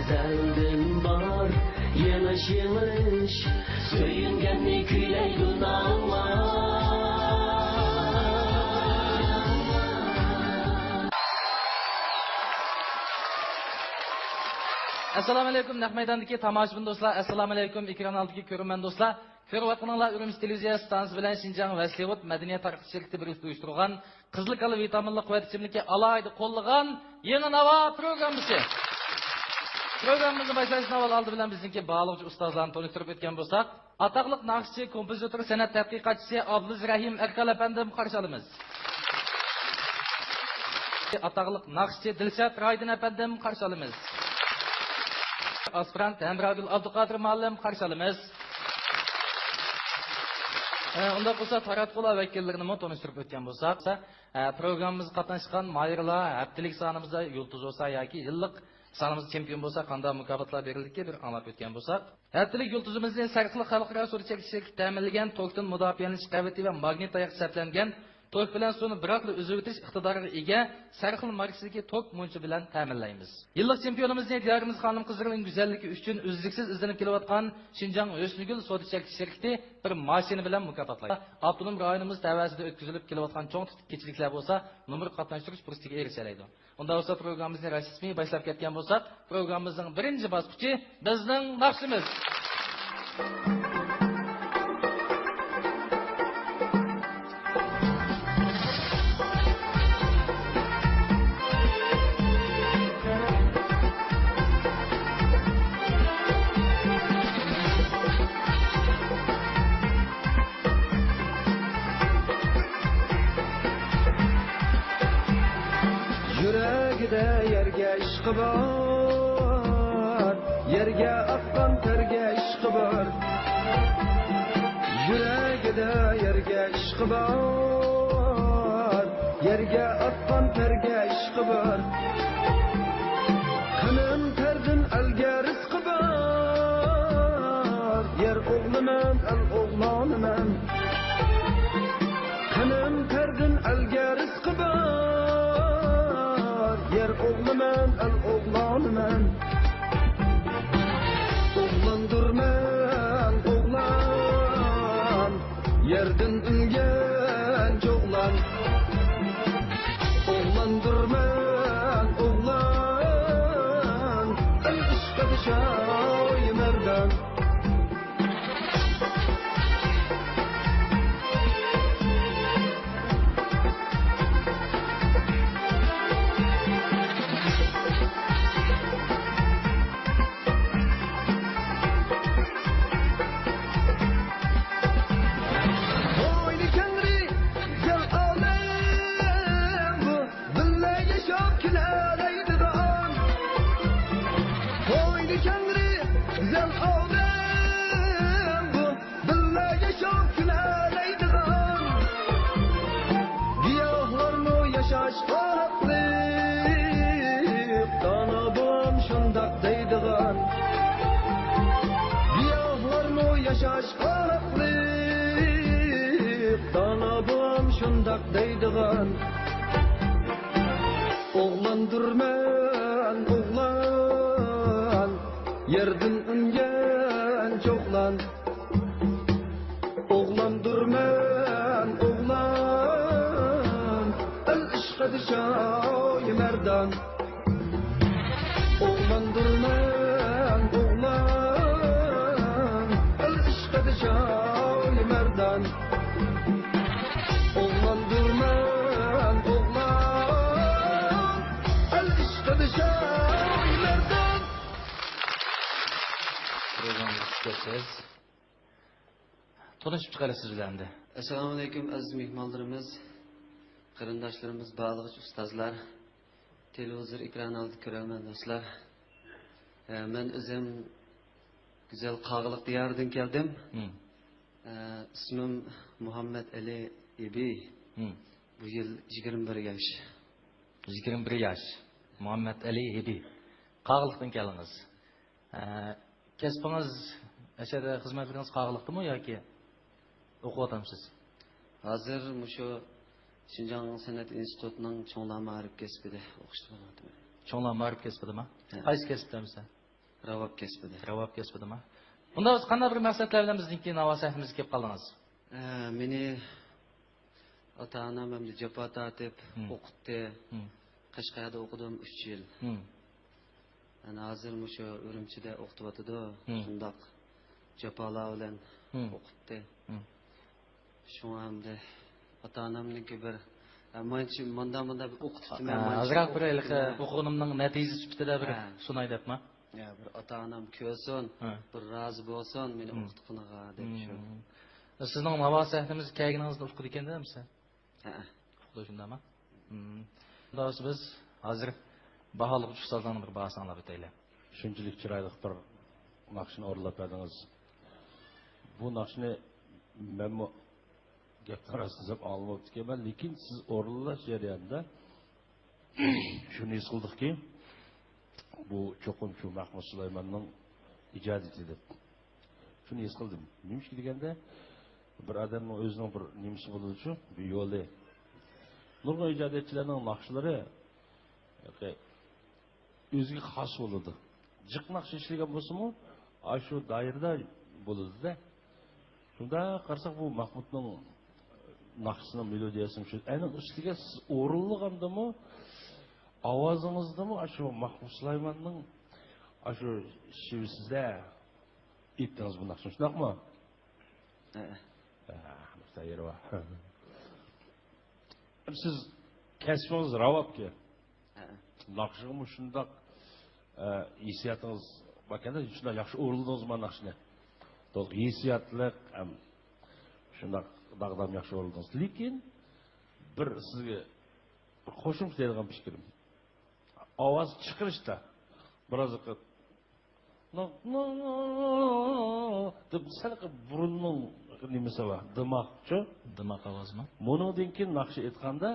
ezelden var yeniş yeniş söyüngenni küyleydi nağlar. Assalomu alaykum naq maydondagi tomoshabin do'stlar, assalomu alaykum ekran oldidagi ko'rman do'stlar. Ko'rayotganlar Urumchi televiziya stansiyasi bilan Shinjang Vaslivot madaniyat tarqatishlikda birlikda uyushtirgan qizil kala vitaminli quvvat ichimlikka alohida qo'llagan yangi navo programmasi. Programmamizni boshlashdan avval oldi bilan bizniki bog'lovchi ustozlarni tanishtirib o'tgan bo'lsak, atoqli naqshchi, kompozitor, san'at tadqiqotchisi Abdulaziz Rahim Erkal apandim qarshi olamiz. Atoqli naqshchi Dilshod Raydin apandim qarshi olamiz. Aspirant Hamradul Abduqodir muallim qarshi olamiz. Unda bo'lsa taratqular vakillarini tanishtirib o'tgan bo'lsak, programmamizga qatnashgan mayirlar haftalik sonimizda yulduz bo'lsa yoki yillik sonimiz chempion bo'lsa qanday mukofotlar berildiga bir anglab o'tgan bo'lsak, haftalik yulduzimizni sarqli xalqaro sud chekishga ta'minlangan tokdan mudofialanish qavvati va magnit oyoq saplangan tok bilan suvni biroqli o'zib o'tish iqtidoriga ega sarxil marksidagi tok munchi bilan ta'minlaymiz. Yillik chempionimizni diyorimiz xonim qizlarning go'zalligi uchun uzluksiz izlanib kelayotgan Shinjang O'snigul sud chekish shirkati bir mashina bilan mukofotlaydi. Avtonom rayonimiz tavasida o'tkazilib kelayotgan cho'ng kechiliklar bo'lsa, nomer qatnashtirish fursatiga erishiladi. Unda bo'lsa programmamizni rasmiy boshlab ketgan bo'lsak, programmamizning birinchi bosqichi bizning naqshimiz. Yerga aqqan terga ishqi bor. Yuragida yerga ishqi bor. Yerga aqqan terga ishqi bor. Qanim terdin alga rizqi bor. Yer o'g'liman, al o'g'loniman. Qanim terdin alga rizqi bor. Yer o'g'liman, al o'g'loniman. Oğlandırman, oğlan, yerden üngen çoğlan. Oğlandırman, oğlan, el ışka dışay merdan. Şundak deydiğen Oğlandırman, oğlan, yerden üngen çoğlan. Oğlandırman, oğlan, el ışka dışay merdan. Oğlandırman, oğlan, el ışka dışay merdan. Oğlandırman, oğlan, el ışka dışay merdan. Tanışıp çıkarasız bilendi. Assalamu alaykum aziz mehmonlarimiz, qarindoshlarimiz, bog'lovchi ustozlar, televizor ekran oldida ko'rgan do'stlar. Men o'zim güzel Qog'liq diyoridan keldim. İsmim Muhammed Ali Ebi. Bu yıl 21 yaş. 21 yaş. Muhammed Ali Ebi. Qog'liqdan keldiniz. Kasbingiz, aşağıda xizmatlarınız Qog'liqdimi yoki o'qiyapsiz? Hozir mushu Shinjang san'at institutining cho'nglar ma'rif kasbida o'qishda bo'lyapman. Cho'nglar ma'rif kasbidami? Qaysi kasbdamisan? Ravab kesbidi. Ravab kesbidimi? Bunda siz qanday bir maqsadlar bilan bizning Navo sahifamizga kelib qoldingiz? Meni ota-onam hamda jafo tortib o'qitdi. Qashqarda o'qidim 3 yil. Ana hozir mushu Urumchida o'qityapti. Shundoq jafolar bilan o'qitdi. Shunga hamda ota-onamniki bir manda bir o'qitibdi men. Azroq bir o'quvimning natijasi sifatida bir sunay debmi? Ya bir ota-onam ko'rsin, bir rozi bo'lsin meni o'qitqiniga deb shu. Sizning Navo sahifamizga kelganingizni uqdi ekanda-mi? Ha. Uqdi shundami? Do'st biz hozir baholiq ustozlarning bir bahsini anglab o'taylik. Shunchalik chiroyli bir naqshni o'rlab berdingiz. Bu naqshni men gap qarasiz deb olmayapti ekan, lekin siz o'rlash jarayonida shuni his qildikki, bu cho'qim shu Mahmud Sulaymonning ijodiyati deb. Shuni his qildim. Nima ish deganda bir odamning o'zining bir nimasi bo'ladi-ku, bir yo'li. Nurg'un ijodiyatchilarning naqshlari o'ziga xos bo'ladi. Jiq naqsh ishlagan bo'lsa-mu, shu doirada bo'ladi-da. Shunda qarasak bu Mahmudning naqshining melodiyasi shu. Aynan ustiga siz o'rinligandimi, ovozingizdami shu Mahmud Sulaymonning shu shivsizda aytdingiz bu naqshni, shundaqmi? Mustayirva. Siz kasbingiz ravobga. Naqshimi shundaq hissiyotingiz bakanda shunday yaxshi o'rildingiz mana naqshni. To'liq hissiyotliq ham shundaq dag'dam yaxshi o'rildingiz. Lekin bir sizga qo'shimcha deydigan fikrim. Ovoz chiqarishda biroz deb sanaqa burunning nimasi bor, dimoqchi, dimoq ovozmi? Bundan keyin naqsh aytganda,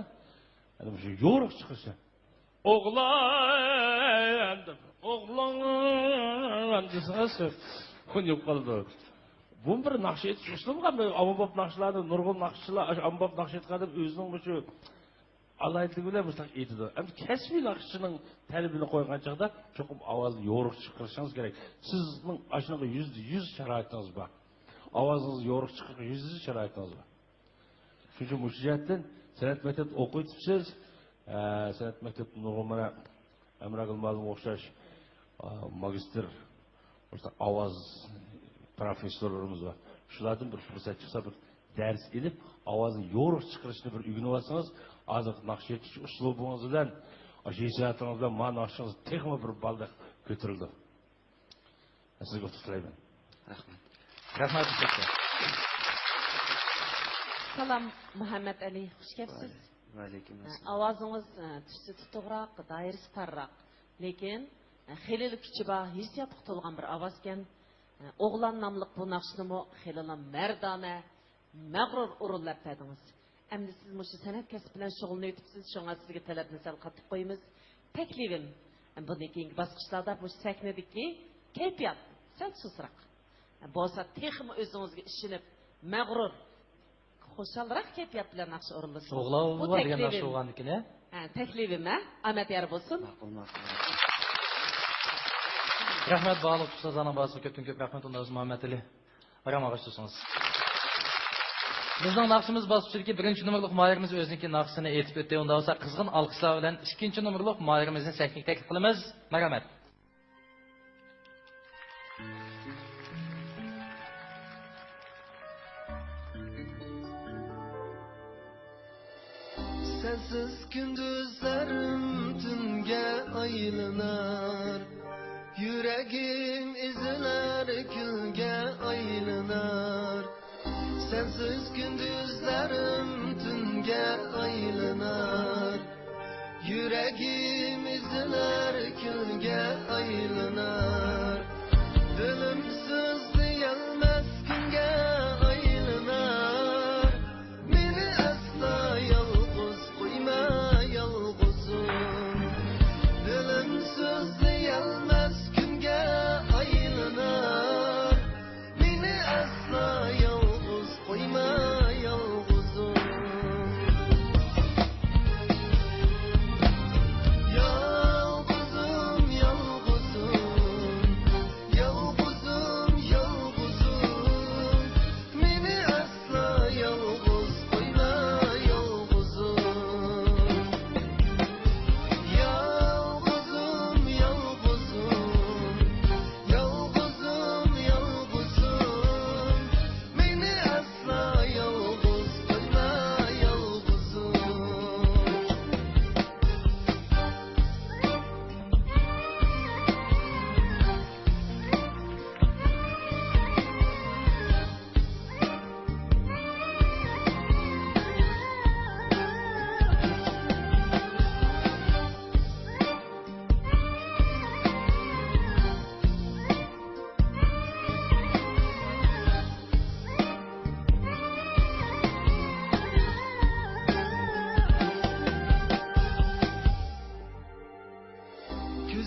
ana shu yo'riq chiqishi. O'g'lon desasi, qo'yib qoldi. Bu bir naqsh aytish uslubi qanday? Ommabop naqshlarni, nurg'un naqshchilar, ommabop naqsh aytganda o'zining shu alaytligi bilan mustaq aytadi. Endi kasbiy naqshchining talabini qo'ygan chaqda cho'qim ovozni yo'riq chiqarishingiz kerak. Sizning shunaqa 100% sharoitingiz bor. Ovozingiz yo'riq chiqishga 100% sharoitingiz bor. Shuning uchun jihatdan san'at maktabida o'qiyapsiz. San'at maktabida nurg'un Amragul ma'lum o'xshash magistr ovoz professorlarimiz bor. Shulardan bir fursat chiqsa bir dars edib, ovozni yo'riq chiqarishni bir o'rganib olsangiz, hozir naqsh aytish uslubingiz bilan, hissiyotiniz bilan ma'no naqshingiz texnik bir balda ko'tarildi. Sizga o'tib Rahmat. Rahmat. Salam Muhammed Ali, xush kelibsiz. Va alaykum assalom. Ovozingiz tushsa tutuqroq, doirasi tarroq, lekin xilili kuchi bor, hissiyotga to'lgan bir ovoz ekan. O'g'lan nomli bu naqshnimi xilili mardona, mag'rur o'rinlab berdingiz. Endi siz mushu san'at kasbi bilan shug'ullanayapsiz, shunga sizga talabni sal qattiq qo'yamiz. Taklifim, bundan keyingi bosqichlarda bu sahnadagi kayfiyat sal susroq. Bo'lsa texmi o'zingizga ishinib, mag'rur, xo'shalroq kayfiyat bilan naqsh o'rinlasiz. O'g'lon bor degan naqsh o'g'andikini. Taklifim, omad yor bo'lsin. Rahmat bog'liq ustozlarning boshiga ko'p rahmat unda Muhammad Ali. Rahmat. Bizning naqshimiz bosqichidagi 1-nomerlik moyirimiz o'ziniki naqshini aytib o'tdi. Unda bo'lsa qizg'in alqishlar bilan 2-nomerlik moyirimizni sahnaga taklif qilamiz. Marhamat. Sensiz gündüzlerim tünge aylınar, yüreğim izler külge aylınar. Sensiz gündüzlerim tünge aylınar, yüreğim izler külge aylınar. Ölümsüz diyelmez günge aylınar, beni asla yalnız koyma yalnızım. Ölümsüz diyelmez günge aylınar, beni asla yalnız koyma yalnızım. Yalnızım, yalnızım,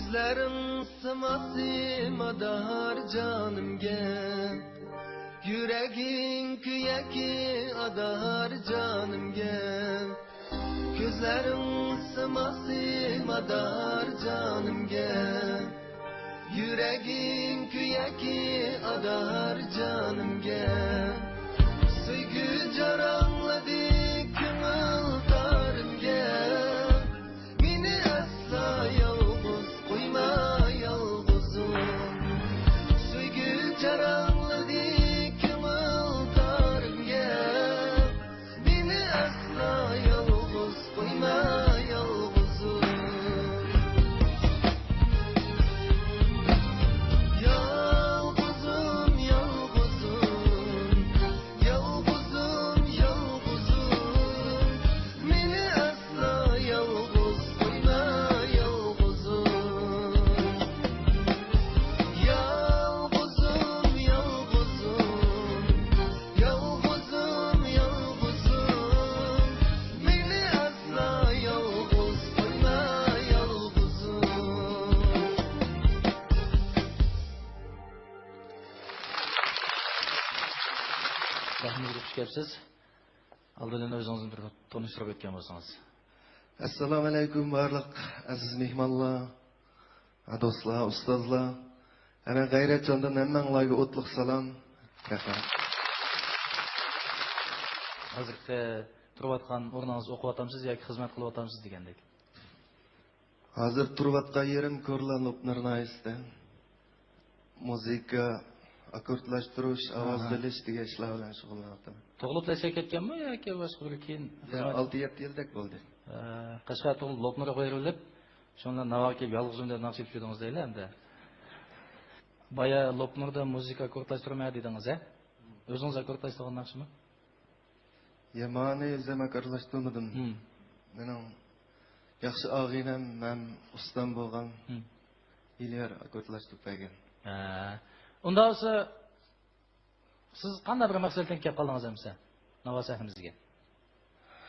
Gözlerin sıması madar canımga, yüreğin kıyaki adar canımga. Gözlerin sıması madar canımga, yüreğin kıyaki adar canımga. Sevgi caranladı kımıl tarımga, beni asla yalnız koyma yalnızım. Sevgi caranladı kımıl tarımga, beni asla yalnız koyma yalnızım. Yalnızım, yalnızım, yalnızım, yalnızım. Beni asla yalnız koyma yalnızım. Yalnızım, yalnızım, yalnızım, yalnızım. Beni asla yalnız koyma yalnızım. Rahmet hoş gelipsiz. Aldılan özünüzü bir tanıştırıp ötken bolsanız. Assalamu alaikum barliq aziz mehmonlar, do'stlar, ustozlar. Ana g'ayratjondan hammanglarga o'tliq salom. Rahmat. Hozirgi turib atgan o'rningizni o'qib atamsiz yoki xizmat qilib atamsiz degandek. Hozir turib atgan yerim Ko'rlan Lopnarnaysda. Muzika, akkordlashtirish, ovoz berish degan ishlar bilan shug'ullanyapman. Tug'ilib yashab ketganmi yoki boshqa bir keyin 6-7 yildak bo'ldi. Qashqar tug'ilib Lopnarga qo'yilib, shundan Navoiy kelib yolg'izim deb naqsh etdingiz deylar endi. Baya Lopnarda muzika akkordlashtirmay dedingiz, a? O'zingiz akkordlashtirgan naqshmi? Yamani o'zim akkordlashtirmadim. Mening yaxshi og'inam, men ustam bo'lgan. Ilyar akkordlashtirib bergan. Unda olsa siz qanday bir maqsaddan kelib qoldingiz hamsa? Navoiy sahnimizga.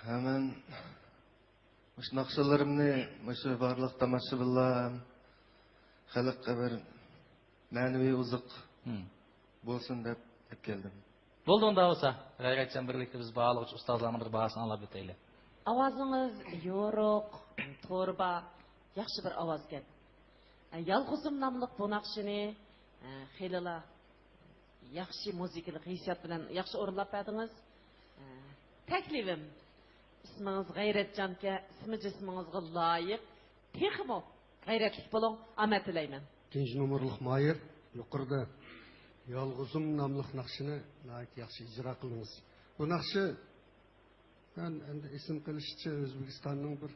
Hemen mush naqshlarimni, mush barliq tomoshabinlar, xalqqa bir ma'naviy uzuq bo'lsin deb keldim. Bo'ldi unda olsa, g'ayratchan birlikda biz bog'lovchi ustozlarning bir bahosini anglab o'taylik. Ovozing'iz yo'riq, to'rba, yaxshi bir ovoz ekan. Yolg'izim nomli bu naqshini xelila yaxshi muzikalik hissiyat bilan yaxshi o'rinlab berdingiz. Taklifim ismingiz G'ayratjonga, ismi jismingizga loyiq, texmo g'ayratli bo'ling, omad tilayman. İkinci numaralı Mayır yukarıda Yalgızım namlı nakşını layık yaxşı icra kılınız. Bu nakşı ben isim kılışçı Özbekistan'ın bir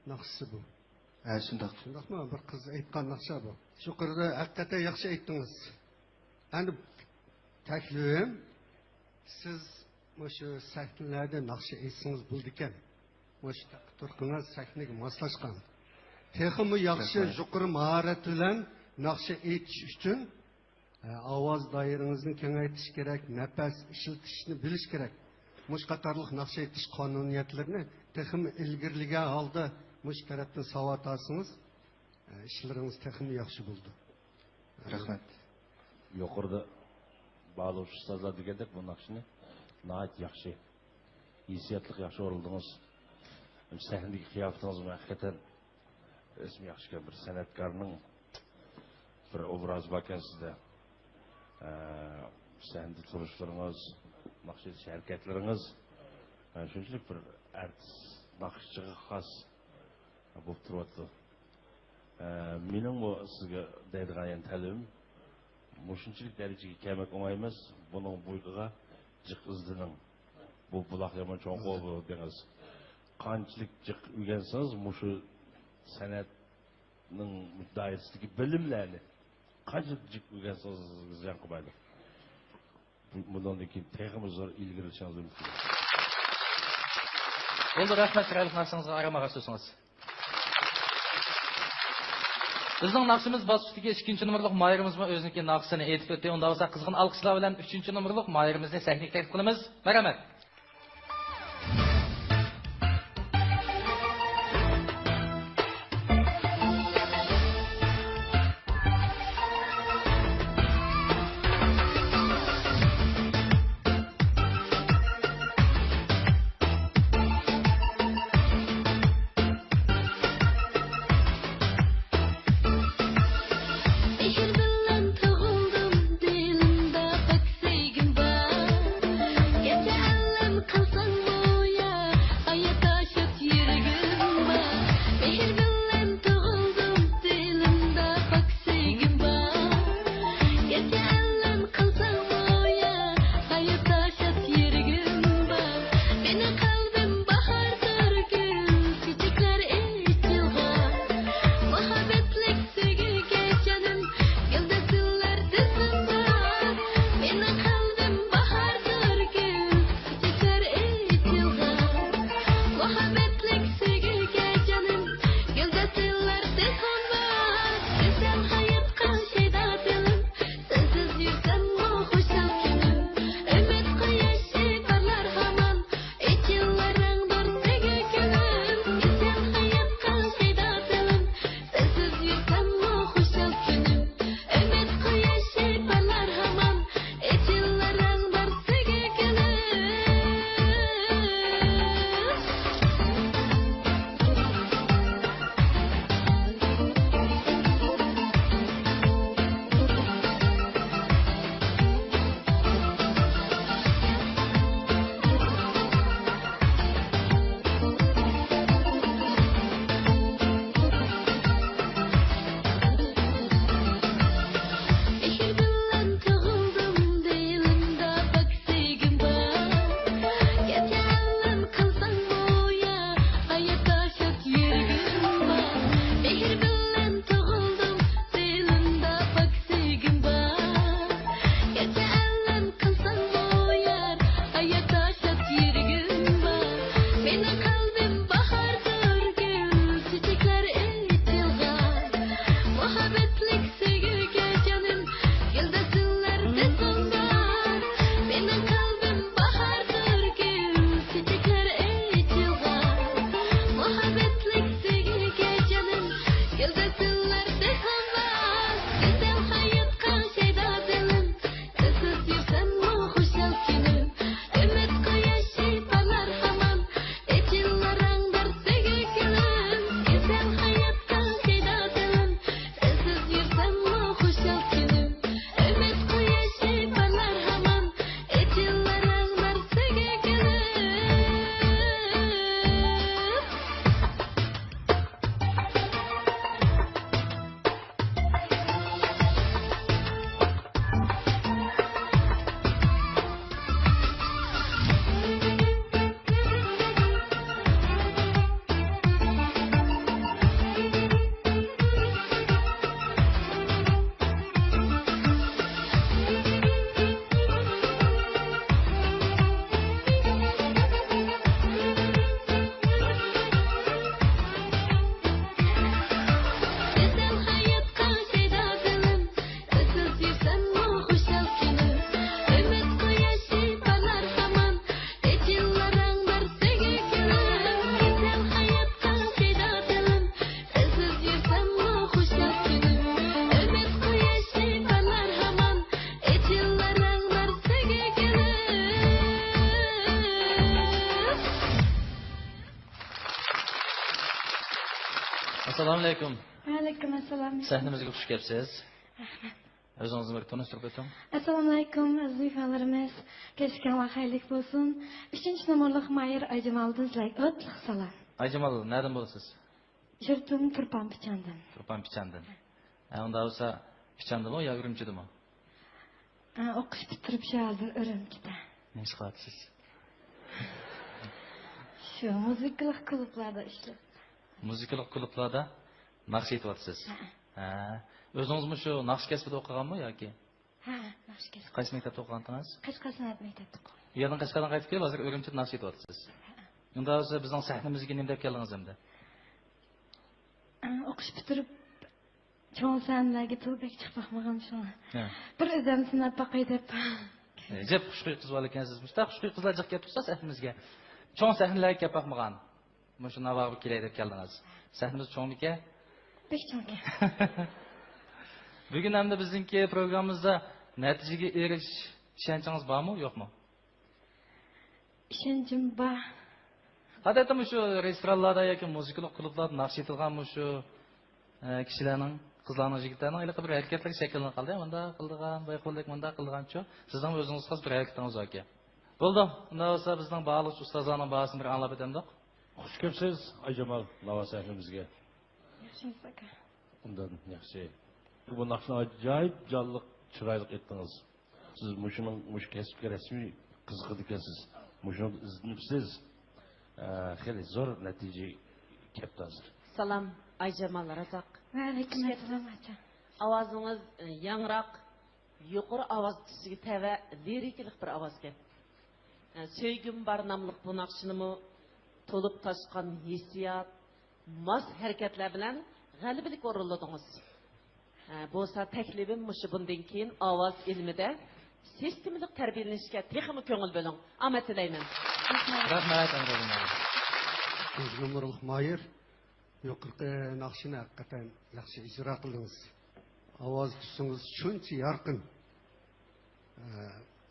nakşısı bu. Şundak. Şundak mı? Bir kız aytkan nakşa bu. Yukarıda hakikaten yaxşı ayttınız. Yani teklifim siz şu sahnelerde nakşı aytsınız buldukken. Turkuna sahneye maslaşkan. Texmi yaxshi yuqori mahorat bilan naqsha aytish uchun ovoz doirangizni kengaytirish kerak, nafas ishlatishni bilish kerak. Mush qatorliq naqsha aytish qonuniyatlarini texmi ilgirlagan holda mush tarafdan savat olsangiz, ishlaringiz texmi yaxshi bo'ldi. Rahmat. Yuqorida bog'lovchi ustozlar degandek bu naqshni nihoyat yaxshi, hissiyotli yaxshi o'rildingiz. Sahnadagi qiyofatingiz haqiqatan ismi yaxshi bir san'atkorning bir obraz bor ekan sizda. Sahnada turishlaringiz, naqsh etish harakatlaringiz shunchalik bir artist naqshchiga xos bo'lib turibdi. Mening bu sizga deydigan talabim shunchalik darajaga kelmak o'ng'ay emas. Buning bo'yiga jiq izdining. Bu buloq yomon cho'ng bo'ldi degangiz. Qanchalik jiq o'rgansangiz, mushu san'atning doirasidagi bilimlarni qanchalik jiq o'rgansangiz ziyon qilmaydi. Bundan keyin texnik zo'r ilgirishingiz mumkin. Bo'ldi, rahmat, chiroyli naqshingizga aramaga so'zingiz. Bizning naqshimiz bosqichdagi 2-nomerlik mayirimiz o'ziniki naqshini aytib o'tdi. Unda bo'lsa qizg'in alqishlar bilan 3-nomerlik mayirimizni sahnaga taklif qilamiz. Marhamat. Güzel hayattan sedadım, sensiz yürsem o hoşal günüm. Ümit güneşi parlar hamam, et yılların varsıge gülüm. Güzel hayattan sedadım, sensiz yürsem o hoşal günüm. Ümit güneşi parlar hamam, et yılların varsıge gülüm. Güzel hayattan sedadım, sensiz yürsem o hoşal günüm. Ümit güneşi parlar hamam, et yılların varsıge gülüm. Assalomu alaykum. Aleyküm assalam. Sahnimizga xush kelibsiz. O'zingizni bir tanishtirib o'ting. Assalomu alaykum azizalarimiz. Kechgan xayrlik bo'lsin. 3-numurlik Mayer Ayjamoldan sizlarga o'tliq salom. Ayjamal, nereden bo'lasiz? Yurtim Turpan Pichandan. Turpan Pichandan. Unda bo'lsa Pichandami yo Urumchidami? O'qish bitirib shu hozir Urumchida. Ne ish qilyapsiz? Shu muzikalik klublarda ishlayman. Muzikalik klublarda naqsh aytyapsiz. Ha. O'zingizmi shu naqsh kasbida o'qiganmi yoki? Ha, naqshga. Qaysi maktabda o'qigansiz? Qashqadaryo maktabida o'qidim. Bu yerdan Qashqardan qaytib kelib, hozir Urumchida naqsh aytyapsiz. Unda bo'lsa bizning sahnamizga nima deb keldingiz endi? O'qish bitirib cho'ng sanlarga tilbek chiqmoqman shu. Ha. Bir o'zim sinab boqay deb. Jep xushbo'y qiz bor ekansiz. Mushta xushbo'y qizlar jiq kelib tursa sahnamizga. Cho'ng sahnalarga kelib boqmagan. Mana shu navag'i kelay deb keldingiz. Sahnamiz cho'ngmika? Bek cho'ngga. Bugun hamda bizningki programmamizda natijaga erishish ishonchingiz bormi, yo'qmi? Ishonchim bor. Odatda shu restoranlarda yoki muzikalik klublarda naqsh etilgan shu kishilarning, qizlarning, yigitlarning iliq bir harakatlari shakllanib qoldi. Bunda qildigan, boy qildik, bunda qilgancha sizning o'zingiz xos bir harakatingiz bor ekan. Bo'ldi. Unda bo'lsa bizning ba'li ustozlarning bahosini bir anglab o'tamdik. Xush kelibsiz Ayjamal lava sahnimizga. Yaxshimisiz aka. Undan yaxshi. Bu naqshni ajoyib jonliq, chiroyli etdingiz. Siz mush kasbga rasmiy qiziqib ekansiz. Mushni izlabsiz. Xeyli zo'r natija kelibdi hozir. Salam Ayjamal Razak. Va alaykum assalom aka. Avazınız yangraq, yuqori ovoz tusiga tava, lirikalik bir ovoz ekan. Söygüm bar namlıq bu naqshinimi to'lib toshgan hissiyat, mas harakatlar bilan g'alabalik o'rinladingiz. Bo'lsa taklifim mushu bundan keyin ovoz ilmida sistemalik tarbiyalanishga texnik ko'ngil bo'ling. Omad tilayman. Rahmat, Amro'm. 3-numurlik Mayer yuqorqi naqshini haqiqatan yaxshi ijro qildingiz. Ovoz tusingiz shuncha yorqin.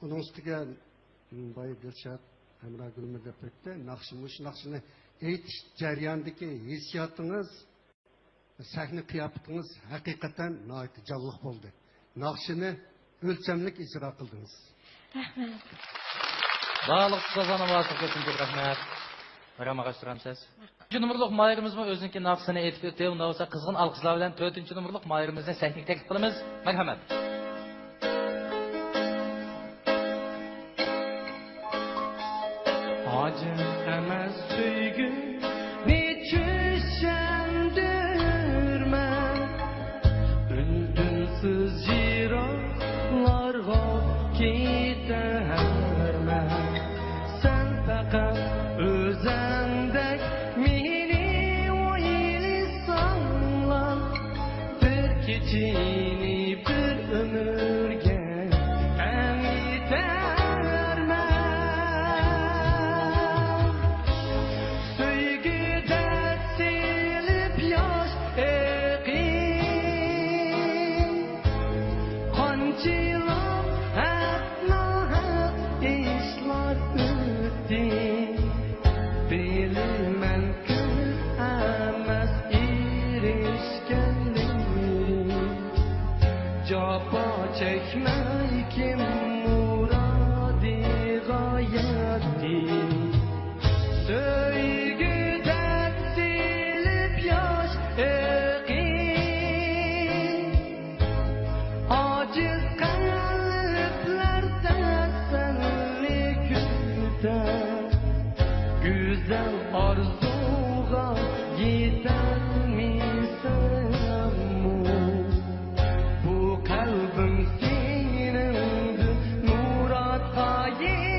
Uning ustiga boy Dilshod Amra Gulmi deb o'tdi. Naqshini aytish jarayonidagi hissiyotingiz, sahna qiyofatingiz haqiqatan nihoyat jonliq bo'ldi. Naqshini o'lchamlik ijro qildingiz. Rahmat. Ba'liq ustozlarning bahosiga ko'p rahmat. Rahmat. 3-numurlik Mayerimizni o'ziniki naqshini aytib o'tdi. Unda bo'lsa qizg'in alqishlar bilan 4-numurlik Mayerimizni sahnaga taklif qilamiz. Marhamat. Acı emez söygü biçüşendirme Üldünsüz cirolarga giderme Sen fakat özendek meni oylisanla Bir keçini bir ömürge emiterme Söyle çekmey kim muradi gayeti Söygüde silip yaş aciz kalpler teselli küter Güzel arzuğa yeter misin mu? Bu kalbim senindir, muratga yeter.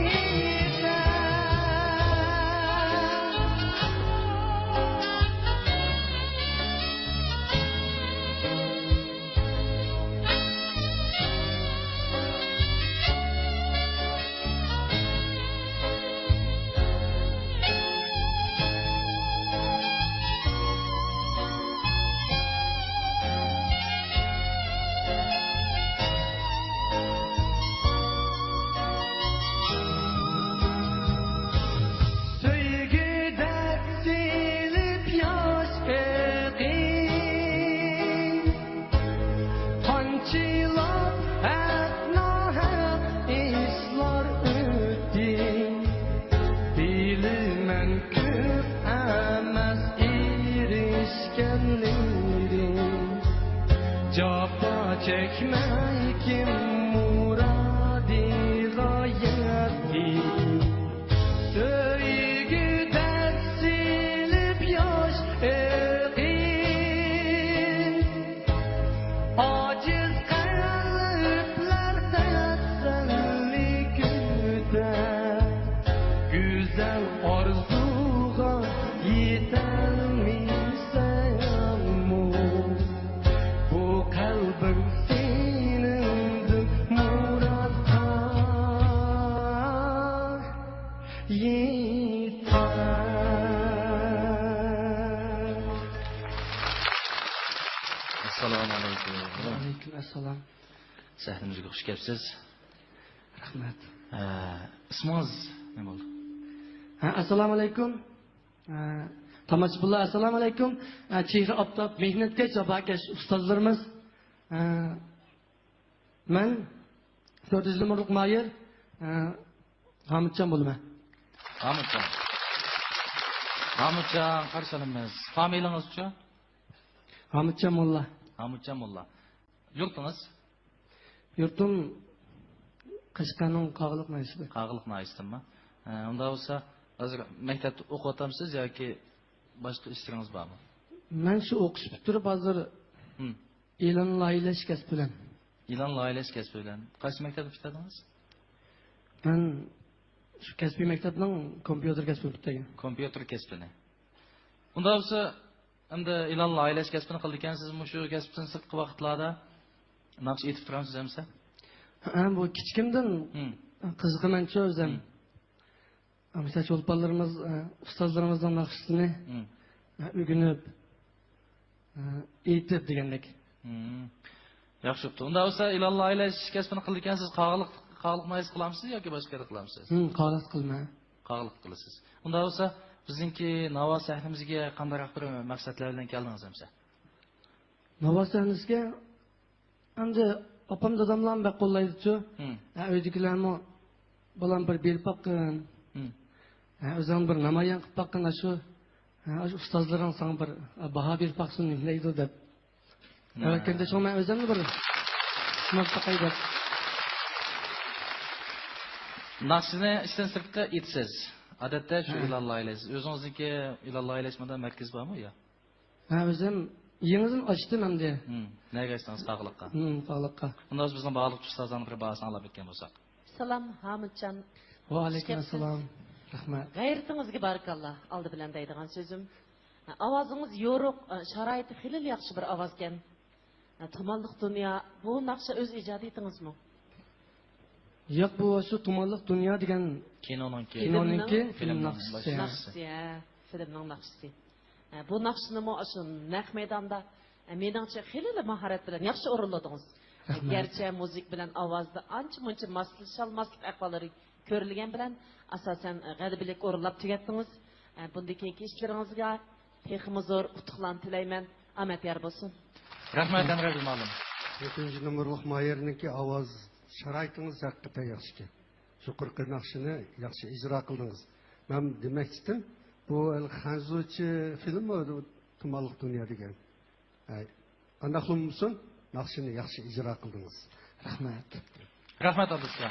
Söygüde silip yaş Hançılar etnahep işler ötti Bilmen köp emez erişkenleri Capa çekmey kim muradi gayeti Söygüde silip yaş aciz kalpler teselli güder Güzel arzuğa yeter misin mu? Bu kalbim senindir, muratga yeter. Assalomu alaykum. Aleyküm assalom. Sahnemizga xush kelibsiz. Rahmat. Ismingiz nima bo'ldi? Assalomu alaykum. Tomoshabinlar assalomu alaykum. Chehra Oftob mehnatkash javohirkash ustozlarimiz. Men 400 numrlik mayor Hamidjon bo'laman. Hamidjon. Hamidjon, qarshi olamiz. Familiyangiz-chi? Hamidjon Molla. Hamidjon Molla. Yurtingiz? Yurtim Qashqarning Qog'liq nashibi. Qog'liq nashibidanmi? Unda bo'lsa, hozir maktabda o'qiyapsiz yoki boshqa ishlaringiz bormi? Men shu o'qish bitirib hozir e'lon loyihalash kasbi bilan. E'lon loyihalash kasbi bilan. Qaysi maktabda bitirdingiz? Men shu kasbiy maktabning kompyuter kasbini bitirgan. Kompyuter kasbini. Unda bo'lsa, endi e'lon loyihalash kasbini qildi ekansiz, shu kasbdan sirtqi vaqtlarda naqsh etib turasiz hamsa? Bu kichkimdan qiziqaman-chi o'zim. Misol cho'lponlarimiz, ustozlarimizning naqshisini o'rganib, aytib degandek. Yaxshi bo'pti. Unda bo'lsa e'lon loyihalash kasbini qildi ekansiz, qog'liq naqsh qilamsiz yoki boshqa qilamsiz? Qog'liq qilma. Qog'liq qilasiz. Unda bo'lsa, bizningki Navo sahnamizga qanday bir maqsadlar bilan keldingiz hamsa? Navo sahnamizga endi opam dadamlar bak qo'llaydi-chu. Uydagilarmi bolam bir berib baqqin. O'zing bir namoyon qilib baqqin shu. Ustozlaring sana bir baho berib baqsin deydi deb. Avvalganda shu men o'zimni bir shunaqay deb. Naqshni ishdan sirtqa etsiz. Odatda shu e'lon loyihalash. O'zingizniki e'lon loyihalash markaz bormi yo? O'zim yengizim ochdim endi. Nega aytsangiz qog'liqqa? Qog'liqqa. Unda biz bizning bog'liq ustozlarning bir bahosini olib o'tgan bo'lsak. Salom Hamidjon. Va alaykum assalom. Rahmat. G'ayratingizga barakalloh. Oldi bilan deydigan so'zim. Ovozingiz yo'ruq, sharoiti xilil yaxshi bir ovoz ekan. Tumanliq dunyo bu naqsha o'z ijodiyatingizmi? Yo'q, bu shu tumanliq dunyo degan kinoniki film naqshisi. Filmning naqshisi. Bu naqshni mo shu naq maydonda meningcha xilil mahorat bilan yaxshi o'rinladingiz. Gerçi müzik bilan ovozda ancha-muncha moslasholmaslik ahvollari ko'rilgan bilan asosan g'alabalik o'rinlab tugatdingiz. Bundagi ishlaringizga texmi zo'r qutuqlarni tilayman. Omad yor bo'lsin. Rahmat, Anvar ma'lum. 7 numurluq Mayer'ninki ovoz sharoitingiz haqiqatan yaxshi ekan. Shu qirqi naqshini yaxshi ijro qildingiz. Men demoqchidim, bu Xanzuchi filmi Tumanliq dunyo degan. Anaqlımsın, naqshini yaxshi ijro qildingiz. Rahmat. Rahmat Abdusga.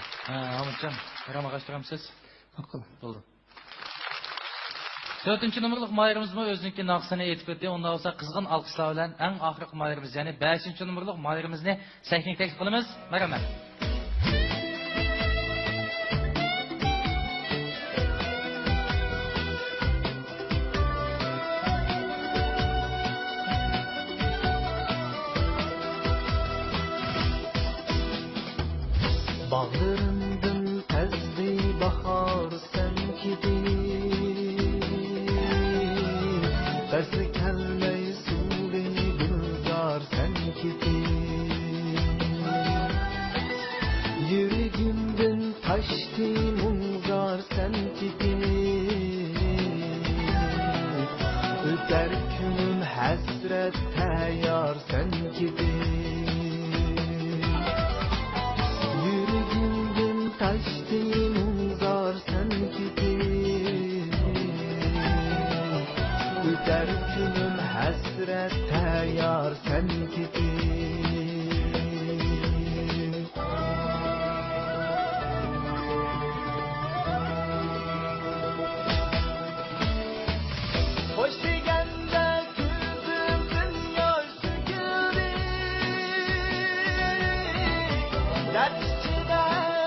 Ahmetcan, ramag'ashtiramsiz. Bo'ldi. 4-numurluq Mayerimizni o'ziniki naqshini aytib o'tdi. Unda bo'lsa qizg'in alqishlar bilan eng oxirgi Mayerimiz, ya'ni 5-numurluq Mayerimizni sahnaga taklif qilamiz. Marhamat. Bağlarımdın tezdi bahar sen gibi Dersi kelmey suli gülzar sen gibi Yüreğimden taştı mumzar sen gibi Öter günüm hasret tayar sen gibi Taştığım zar sen gibi Öter günüm hasret tayar sen gibi Hoş degende gözümün yaş tükürdü Dertçide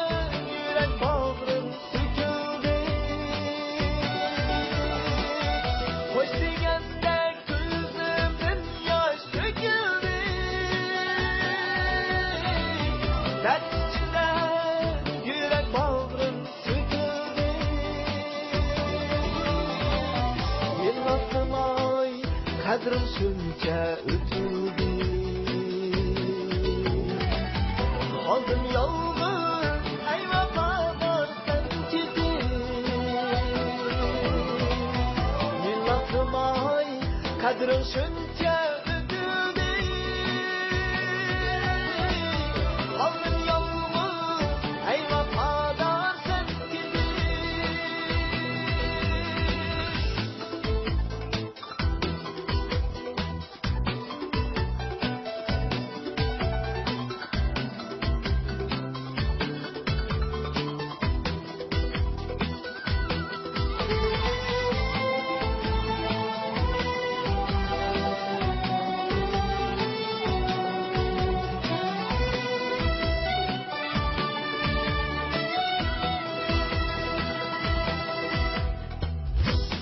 Kadrim şunca ötüldü Kaldım yalnız ey vefadar sen gibi Minnatım ay kadrim şunca ötüldü Kaldım yalnız ey vefadar sen gibi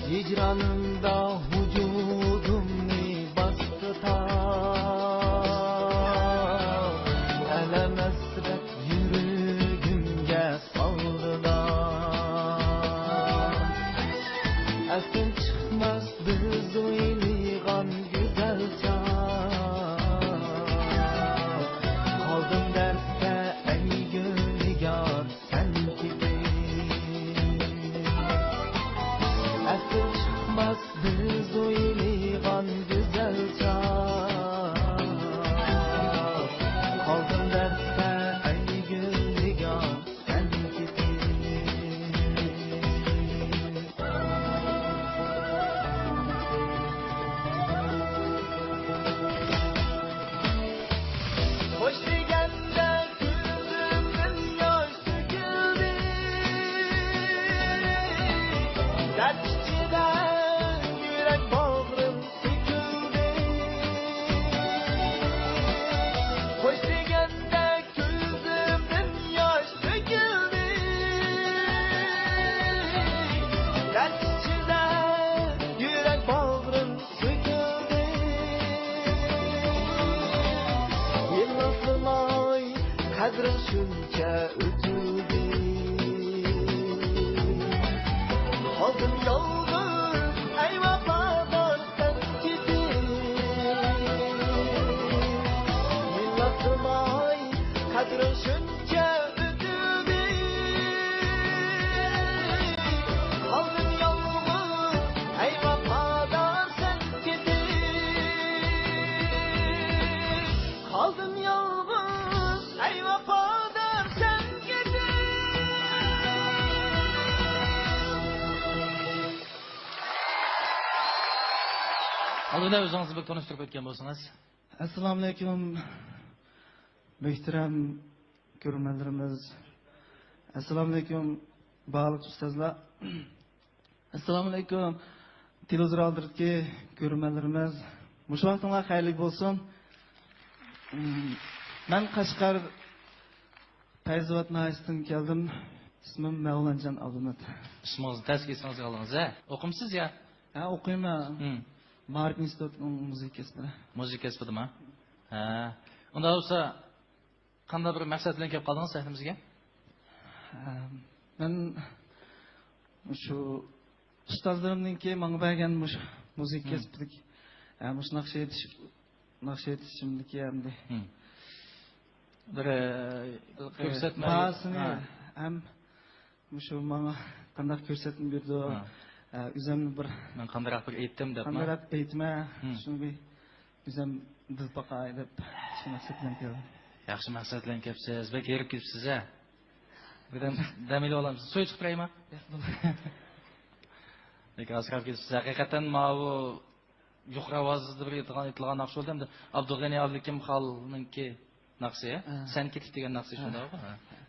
Hicranında vücudumni bastı ta Elem esret yüreğimge saldı da Esin çıkmaz biz oynayan güzel çağ Kaldım dertte ey gönlügar sen gibi Esin çıkmaz biz oynayan güzel çağ Kaldım dertte ey gönlügar sen gibi Hoş degende gözümün yaş tüküldü Dertçide yürek bağrım sıkıldı Hoş degende gözümün yaş tüküldü Dertçide yürek bağrım sıkıldı Yıllasın ay kadrim şunca ötüldü Kaldım yalnız ey vefadar sen gibi Minnatım ay kadrim şunca ötüldü Kaldım yalnız ey vefadar sen gibi Kaldım yalnız Al öyle özünüzü bir tanıştırıp ötken bolsanız. Assalomu alaykum. Muhtaram ko'rmanlarimiz. Assalomu alaykum bog'liq ustozlar. Assalomu alaykum televizor oldidagi ko'rmanlarimiz. Mush vaqtinglar xayrli bo'lsin. Men Qashqar Fayzovat mahallasidan keldim. İsmim Mevlancan Abdumat. İsmingizni tasdiqlasangizga oldingiz, ha? O'qimsiz ya? Ha, o'qiyman. Ma'rif institutining muzika kasbida. Muzika kasbidami? Ha. Unda bo'lsa qanday bir maqsad bilan kelib qoldingiz sahnamizga? Men shu ustozlarimningki menga bergan muzika kasbidagi mush naqsh etishimdagi hamda bir ko'rsatma ham shu menga qanday ko'rsatma berdi. O'zimni bir men qandayroq bir aytdim deb. Qandayroq aytma, shuni o'zim dilpaqay deb shu maqsad bilan keldim. Yaxshi maqsad bilan kelibsiz, bek erib kelibsiz, ha? Birdan dam olib olamiz. Suv ichib turaymi? Lekin asrab kelibsiz. Haqiqatan mana bu yuqori ovozda bir aytilgan naqsh bo'ldi hamda Abdug'ani Abdukim xalninki naqshi, sen ketib degan naqshi shundaymi?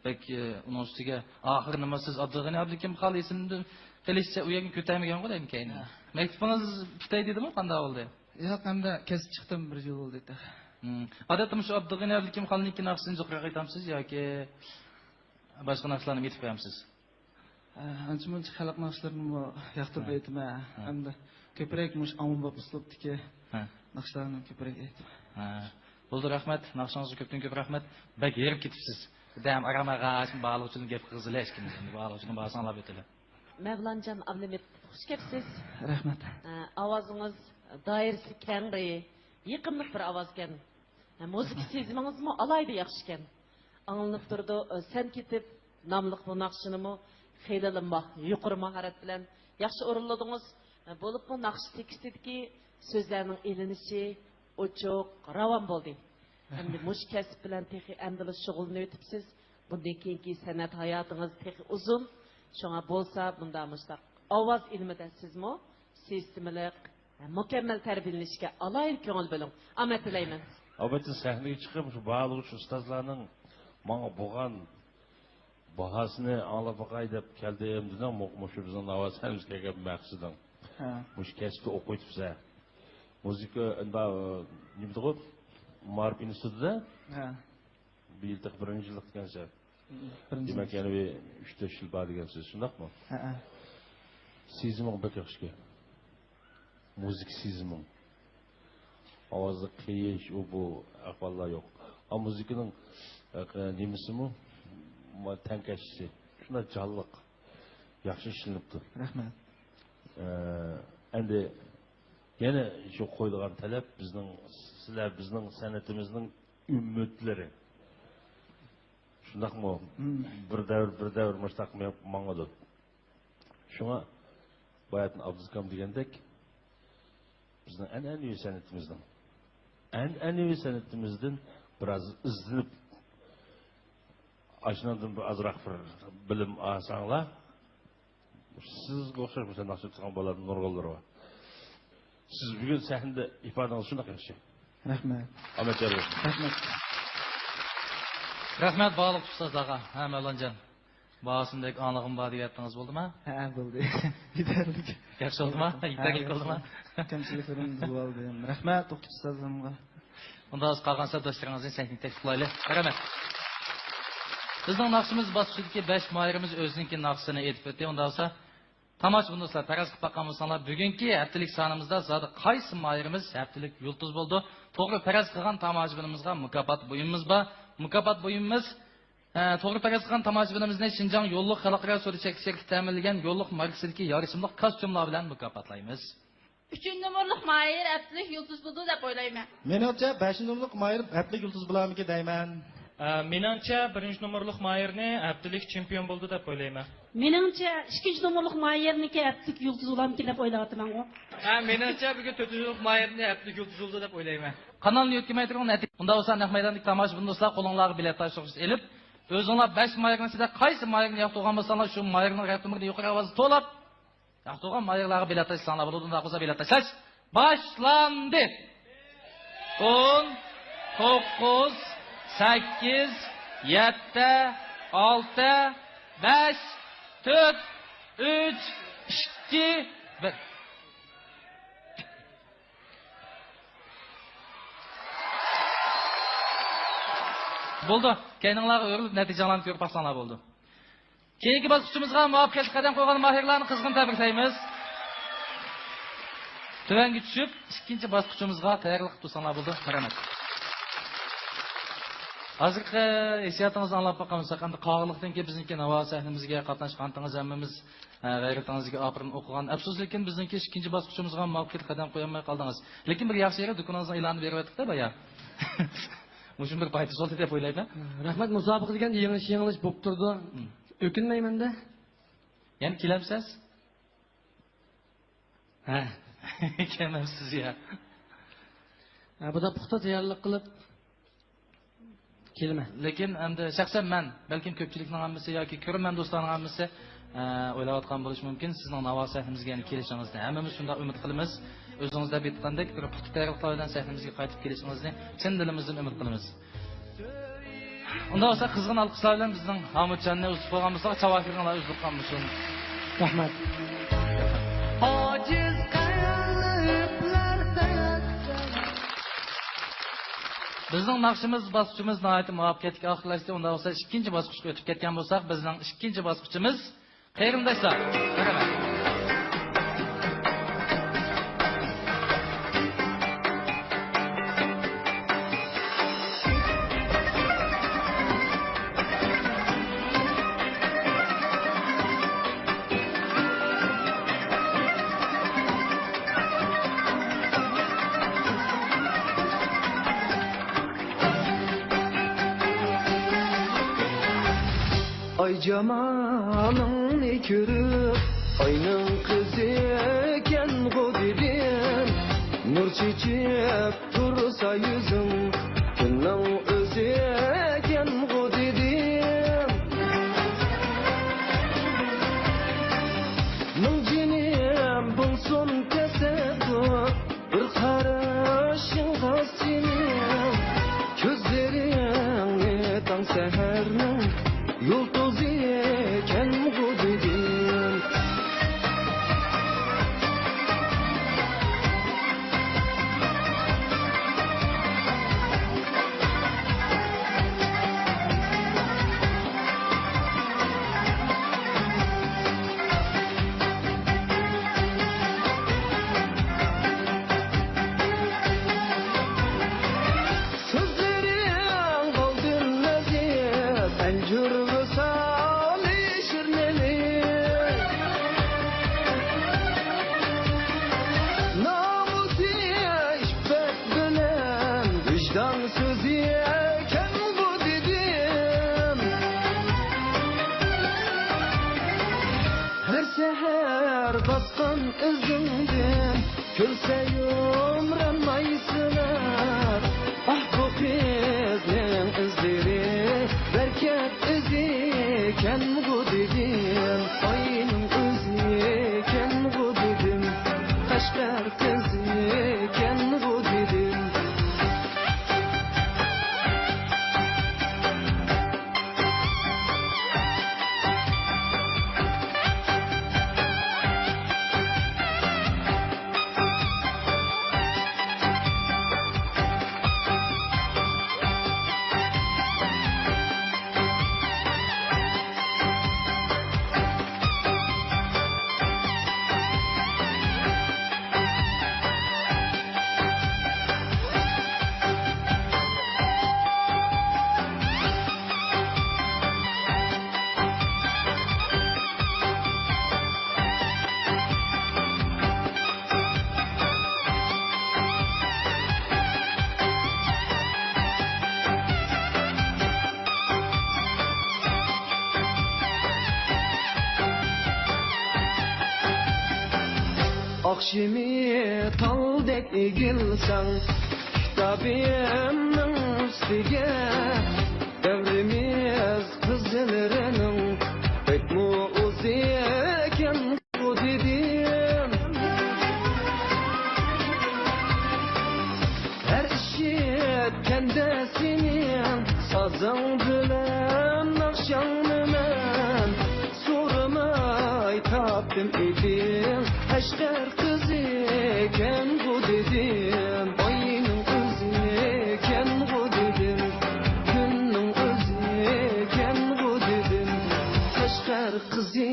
Bek uning ustiga oxir nima siz Abdug'ani Abdukim xal esimni qilishcha u yerga ko'tarmagan qo'ydim keyin. Maktubingiz bitay dedimi, qanday bo'ldi? Yo'q, hamda kesib chiqdim bir yil bo'ldi edi. Odatda shu Abdug'ani Abdukim xalninki naqshini yuqoriga aytamsiz yoki boshqa naqshlarni aytib qo'yamsiz? Ancha-muncha xalq naqshlarini yoqtirib aytma, hamda ko'proq mush ommabop uslubdagi naqshlarni ko'proq aytma. Bo'ldi, rahmat. Naqshingizga ko'pdan ko'p rahmat. Bak yerib ketibsiz. Dam aramaga bog'liq uchun gap qilg'izilash kim? Bog'liq uchun ba'zan olib o'tadi. Mevlancan Abdumat, xush kelibsiz. Rahmat. Ovozingiz doirasi kengri, yaqinlik bir ovoz ekan. Muzika sezimingizmi alayda yaxshi ekan. Anglanib turdi, sen ketib nomliq bu naqshinimi xeylalim yuqori mahorat bilan yaxshi o'rinladingiz. Bo'lib bu naqsh tekstidagi so'zlarning elinishi ochiq, ravon bo'ldi. Endi mush kasb bilan texi amdili shug'ullanib o'tibsiz. Bundan keyingi san'at hayotingiz texi uzun. Şuna bolsa bunda mustaq ovoz ilmida sizmi sistemalik mukammal tarbiyalanishga alayli ko'ngil bo'ling. Omad tilayman. Albatta sahnaga chiqib shu bog'liq ustozlarning menga bo'lgan bahosini anglab boqay deb keldim dedim. Shu bizning ovozimiz kelgan maqsadim. Mush kasbni o'qiyapsiz. Muzika unda nima deb Ma'rif institutida? Bir yillik birinchi yillik ekansiz. Demak yana 3-4 yil bor degansiz, shundaqmi? Seziming bak yaxshi. Muzik seziming. Ovozni qiyish bu ahvollar yo'q. Ammo muzikaning nimasimi? Tankashisi. Shunda jonliq. Yaxshi ishlanibdi. Rahmat. Endi yana shu qo'yilgan talab sizlar bizning san'atimizning umidlari. Shundaqmi? Bir davr mustaqim mangadi. Shunga Bayatın Abduzkam degandek bizning an'anaviy san'atimizdan biroz izlanib ashundan bir azroq bir bilim olsanglar sizga o'xshash bo'lsa naqsh qilgan bolalar nurg'onlar bor. Siz bugun sahnada ifodangiz shunday yaxshi. Rahmat. Rahmat. Rahmat bog'liq ustozlarga. Ha, Mevlancan. Bahasındaki anlığım var diye yaptınız oldu mu? Ha, oldu. Yeterlik. Yaxshi oldimi? Yetarlik oldimi? Kamchiliklarimiz bo'ldi. Rahmat o'qituvchi ustozlarimga. Unda az qolgan sabdoshlaringizni sahnaga taklif qilaylik. Rahmat. Bizning naqshimiz bosqichidagi 5 moyirimiz o'zining naqshini aytib o'tdi. Unda bo'lsa Tamaç bunduslar taraz qilib baqqan bo'lsanglar, bugungi haftalik sonimizda zodi qaysi moyirimiz haftalik yulduz bo'ldi? To'g'ri faraz qilgan tomoshabinimizga mukofot buyumimiz bor. Mukofot buyumimiz to'g'ri faraz qilgan tomoshabinimizni Shinjong yo'lliq xalqaro sud shirkati ta'minlagan yo'lliq markasidagi yarishimli kostyumlar bilan mukofotlaymiz. 3-numurluq moyir haftalik yulduz bo'ldi deb o'ylayman. Menimcha 5-numurluq moyir haftalik yulduz bo'larmiki deyman. Menimcha 1-numurluq moyirni haftalik chempion bo'ldi deb o'ylayman. Menimcha 2-numurluq moyirniki haftalik yulduz bo'larmiki deb o'ylayapman. Menimcha bugun 4-numurluq moyirni haftalik yulduz bo'ldi deb o'ylayman. Kanalni yo'tkamay turgan unda bo'lsa naq maydondagi tomoshabin do'stlar qo'linglarga bilet tashuvsiz elib, o'zinglar 5 moyirni sizda qaysi moyirni yoqtirgan bo'lsanglar, shu moyirning raqamiga yuqori ovoz to'lab, yoqtirgan moyirlarga bilet tashsanglar bo'ladi. Unda bo'lsa bilet tashlash Başlandı. 10, 9, 8, 7, 6, 5, 4, 3, 2, 1. Buldu. Kendinlerine örülüp neticelerini görüp başlanlar buldu. Keyingi basqıçımızga muvaffaqiyatli qadam qo'ygan mahirlarni qizg'in tabriklaymiz. Tövenge tushib, ikkinchi bosqichimizga tayyorlik qilsanlar bo'ldi. Rahmat. Hozirgi hissiyotimizni anglab boqamiz. Qanday qog'liqdan keyin bizniki Navoiy sahnamizga qatnashganingiz hammamiz g'ayratingizga opirin o'qigan. Afsus lekin bizniki ikkinchi bosqichimizga muvaffaqiyatli qadam qo'yolmay qoldingiz. Lekin bir yaxshi yeri do'koningizning e'lonini berib o'tdik-da boya. Mushun bir foyda bo'ldi deb o'ylayman. Rahmat, musobaqa degan yanglish bo'lib turdi. Ökünmeymen-da. Yani kelamsiz? Ha. Kelmamsiz ya. Bu da puxta tayyorlik qilib kelma. Lekin endi shaxsan men, balkim ko'pchilikning hammasi yoki ko'rman do'stlarning hammasi o'ylayotgan bo'lishi mumkin. Sizning Navoiy sahnamizga yana kelishingizni hammamiz shunday umid qilamiz. O'zingizda bitgandek bir puxta tayyorliklar bilan sahnamizga qaytib kelishingizni chin dilimizdan umid qilamiz. Unda olsa qizg'in alqishlar bilan bizning Hamidjanni o'zib qo'ygan bo'lsak, chavakirlar o'zib qolmasin. Rahmat. Ojiz qalblarda Bizning naqshimiz, bosqichimiz nihoyatda muvaffaqiyatga oxirlashdi. Unda olsa ikkinchi bosqichga o'tib ketgan bo'lsak, bizning ikkinchi bosqichimiz qarindoshlar. Rahmat. Ay camalını körüp ayının kızı eken godirim nur çiçek tursa yüzüm günün özü eken godirim Mın cinim bulsun tesebbüp bir karışın gasinim Gözlerini tan seherinin yıldız eken bu dedim Sözlerin kaldın lezzet encür baskan özünden Külse yumranmaysılar Ah bu kızın izleri Bereket iziken bu dedim Ayın iziken bu dedim Kaşgar kızıken bu dedim Akşimi taldek egilsen Kitabımın üstüge Devrimiz kızlarının Pek muuziyken bu dedim ötkende senin sazın bilen nakşanlı men sormay tapdım edim Eşker kızı eken bu dedim ayının özü eken bu dedim günün özü eken bu dedim Eşker kızı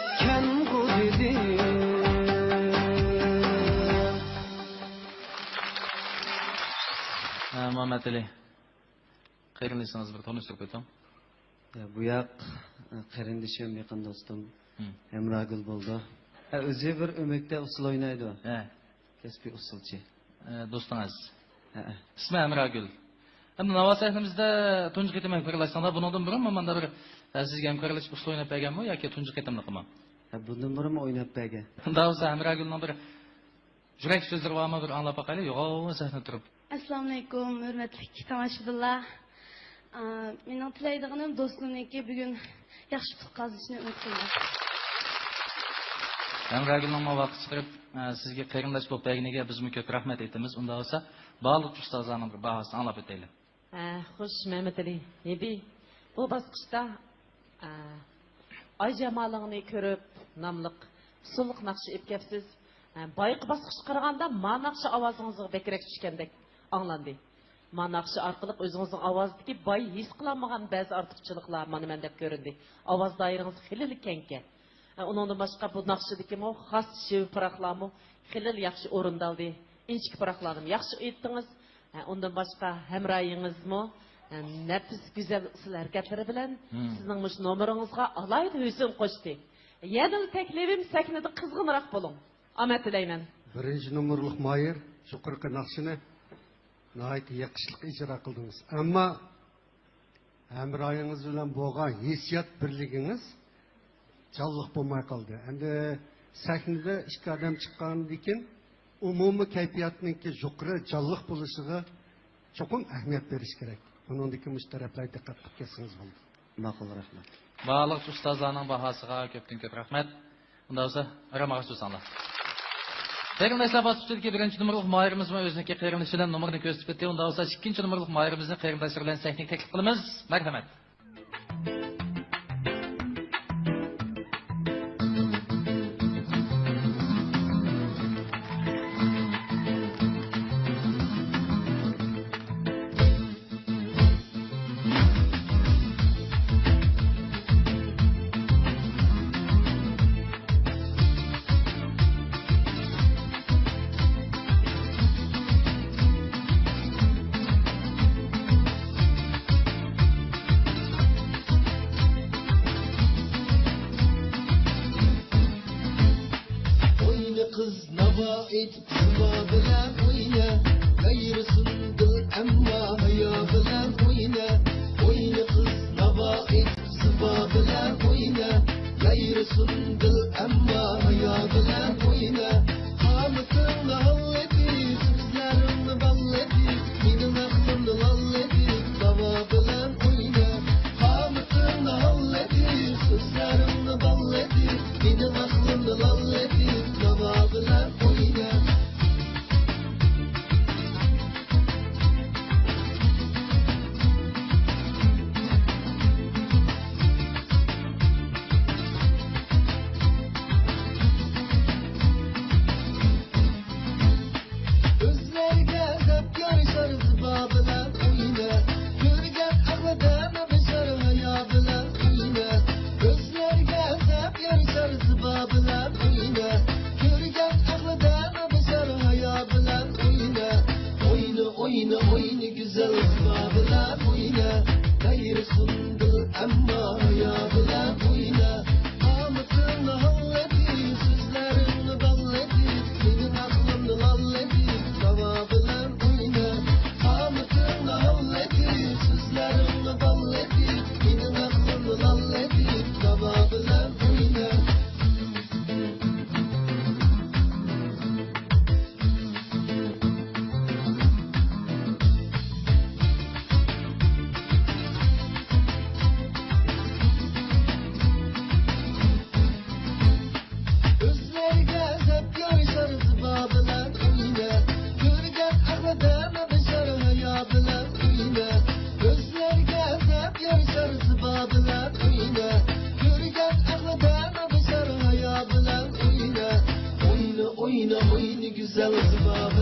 eken bu dedim Muhammed Ali. Qayrınlısınız bir tanıştırıp ötüm. Bu yak qarindishim, yaqin do'stim Emragul bo'ldi. O'zi bir o'makda usul o'ynaydi. Kasbiy usulchi. Do'stingiz. İsmi Emragul. Endi Navoiy sahnimizda tunji qitimdan ko'rilashganda bundan burun manda bir sizga hamkorlashib usul o'ynab berganmi yoki tunji qitimliqmi? Bundan burun o'ynab bergan. Unda o'zi Emragulning bir yurak so'zlari bormi bir anglab boqaylik. Yo'q, sahna turib. Assalomu alaykum, hurmatli tomoshabinlar. Mening tilaydiganim do'stimniki bugun yaxshi qazishni umid qilaman. Emragulning vaqt chiqarib sizga qarindosh bo'lib berganiga biz ko'p rahmat aytamiz. Unda bo'lsa, barliq ustozlarning bir bahosini anglab o'taylik. Xush Mehmet Ali. Nebi, bu basqışda ay jamalingni ko'rib, namliq sulq naqshi epkapsiz. Bayqı basqış qaraganda ma naqshi ovozingizga bekrak tushgandek anglandi. Ma naqshi orqali o'zingizning ovozdagi boy his qilmagan ba'zi ortiqchiliklar mana mendek ko'rindi. Ovoz doirangiz xilili kenka. Uningdan boshqa bu naqshidagi mo xos shiv paraqlarmi xilil yaxshi o'rindaldi. Inchik paraqlarni yaxshi aytdingiz. Undan boshqa hamroyingizmi nafis go'zal usul harakatlari bilan sizning mush nomeringizga alayda husn qo'shdi. Yana taklifim sahnada qizg'inroq bo'ling. Ahmet Dileymen. Birinci numaralık Mahir, şu kırkı nakşını nahit yakışlık icra kıldınız. Ama Emrayınız ile boğan hissiyat birliğiniz canlılık bulmaya kaldı. Hem de sahnede iki adam çıkan dikin umumi keyfiyatınki yukarı canlılık buluşuğa çok ehemmiyet veriş gerek. Onun diki müşterefler dikkat kessiniz oldu. Makul rahmet. Barliq ustozlarning bahosiga ko'pdan-ko'p rahmat. Unda bo'lsa, aramaga so'zsanlar. Qarindoshlar bosqichidagi birinchi nomerlik Mahirimiz o'ziniki qarindosh bilan nomerni ko'rsatib ketdi. Unda bo'lsa ikkinchi nomerlik Mahirimizni qarindoshlar bilan sahnaga taklif qilamiz. Marhamat.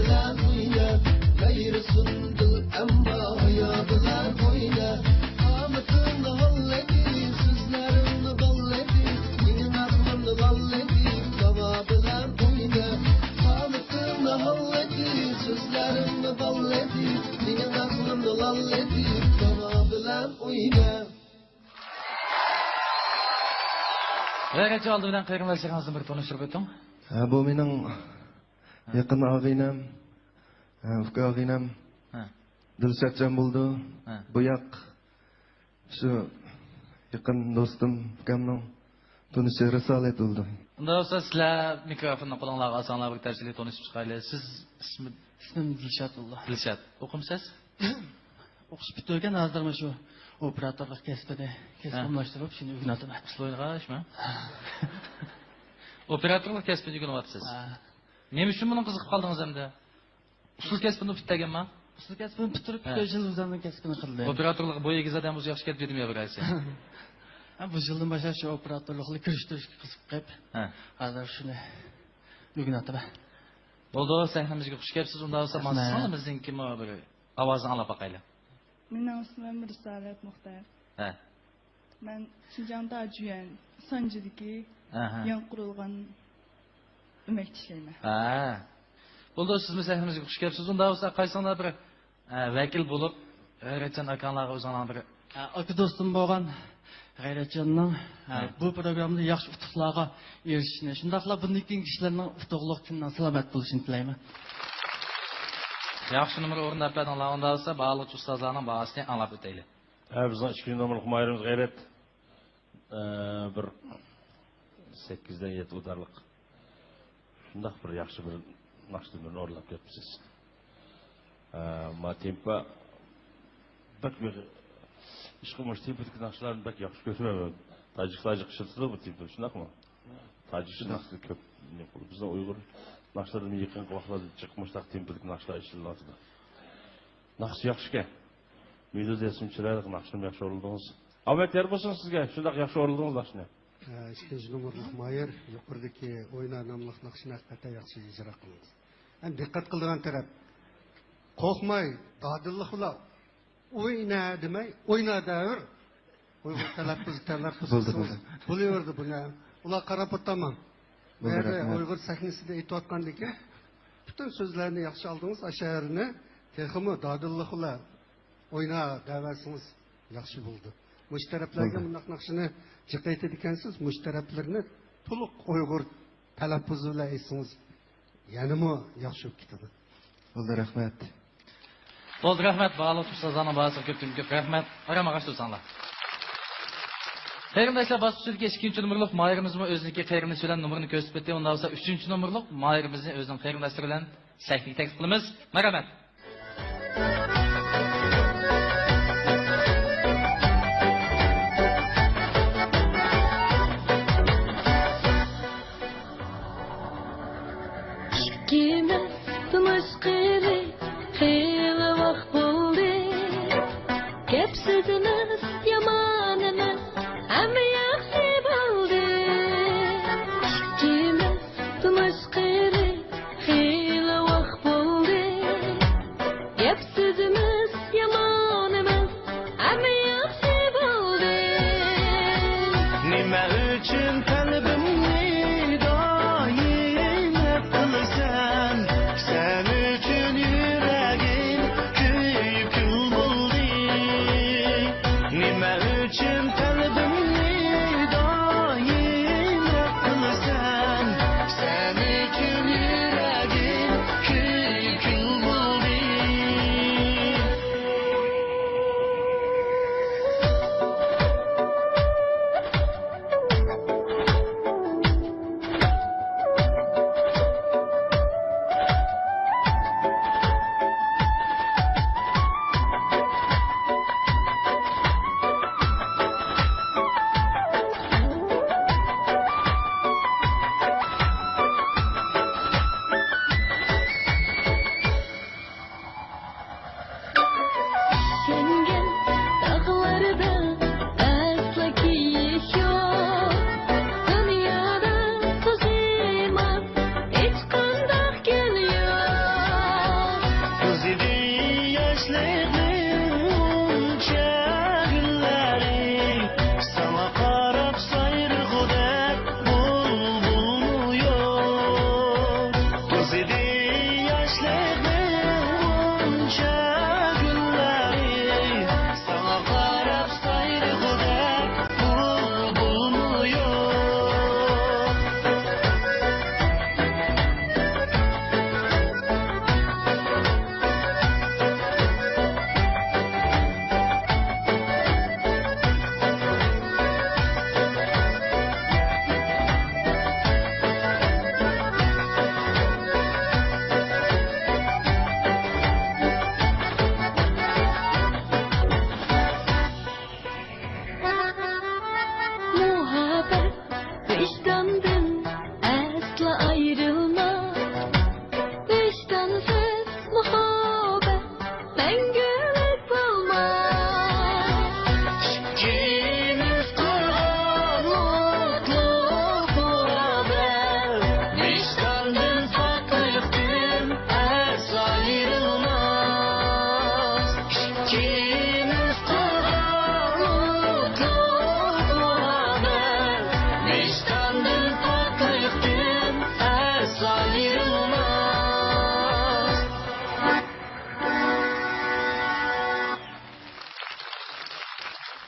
bilan o'yna g'ayri sundil ammo hayo bilan o'yna qomatimni holladi so'zlarimni bolladi mening aqlimni bolladi davo bilan o'yna qomatimni holladi so'zlarimni bolladi mening aqlimni bolladi davo bilan o'yna. Verece oldu bilen qayrınlaşırınızı bir tanıştırıp ötün. Bu mening yaqin og'inam, uka og'inam Dilshatjon bo'ldi. Bu yoq shu yaqin do'stim ukamning tunishi Risolat bo'ldi. Unda olsa sizlar mikrofonni qo'lingizga olsanglar bir tafsili tanışıp chiqaylik. Siz ismim Dilshatulloh. Dilshat. O'qimsiz? O'qish bitirgan hozir mana shu operatorlik kasbida keskinlashtirib shuni o'rnataman. Usloyg'ashmi? Operatorlik kasbiga o'rnatyapsiz. Nima uchun buni qiziqib qoldingiz endi? Usul kasbini bitirganman. Usul kasbini bitirib 5 yil o'zimning kasbini qildim. Operatorlik bo'yigizadan o'zi yaxshi kasb dedim ya biraysi. Bu yildan boshlab shu operatorlikni kirishtirishga qiziqib qolib, hozir shuni o'rnataman. Bo'ldi, sahnamizga xush kelibsiz. Unda olsa masonimizning kim bir ovozini anglab boqaylik. Mening ismim Risolat Muxtar. Men Xinjiangda Juyan Sanjidagi yangi qurilgan o'makda ishlayman. Bo'ldi, siz sahnamizga xush kelibsiz. Unda olsa qaysinglar bir vakil bo'lib, G'ayratjon akanlarga o'zinglar bir aka do'stim bo'lgan G'ayratjonning bu programda yaxshi utuqlarga erishishini, shundaqla bundan keyingi ishlarning utuqligidan salomat bo'lishini tilayman. Yaxshi numar o'rnab berdinglar. Unda olsa ba'zi ustozlarning bahosini anglab o'taylik. Bizning 2 nomerlik mayrimiz G'ayrat bir 8dan 7 o'tarliq. Shundaq bir yaxshi bir naqshlarni o'rlab kelibsiz. Ma tempo bak bir ish qilmoq tempodagi naqshlarni bak yaxshi ko'rsataman. Tojik ishlatadi bu tempo, shundaqmi? Tojik naqshlar ko'p. Bizning Uyg'ur naqshlarni yaqin vaqtlarda chiqmoqdaq tempodagi naqshlar ishlatadi. Naqsh yaxshi-ku. Melodiyasim chiroyli, naqshim yaxshi o'rildingiz. Omadlar bo'lsin sizga. Shundaq yaxshi o'rildingiz naqshni. İkinci numaralı Mayer yukarıdaki oyna namlıq naqshini hakikaten yaxshi icra qildingiz. Hem dikkat qildigan taraf qo'rqmay, dadillikla oyna demay, oyna davr. Uyg'ur talaffuz bo'laverdi buni. Ular qarab o'taman. Böyle Uyg'ur sahnesida aytayotgandiki, bütün sözlerini yaxshi oldingiz, asharini texmi dadillikla oyna davasınız yaxshi bo'ldi. Mush taraflarga bunday naqshini chiqaytib ekansiz, mush taraflarni to'liq Uyg'ur talaffuzi bilan aytsangiz, yanimi yaxshi bo'lib ketadi. Bo'ldi, rahmat. Bo'ldi, rahmat. Ba'liq ustozlarning bahosiga ko'p rahmat. Aramaga tursanglar. Qayrındaşlar basışıdaki 2. numaralık Mahir'imizin özündeki qayrını söylen numarını gösterip etti. Ondan sonra 3. numaralık Mahir'imizin özünün qayrındaşları bilen sahneyi teklif kılımız. Merhamet. Kime tımışkiri hıyla vakt buldu. Kepsizimiz yamanımız ama yaxshi bo'ldi. Kime tımışkiri hıyla vakt buldu.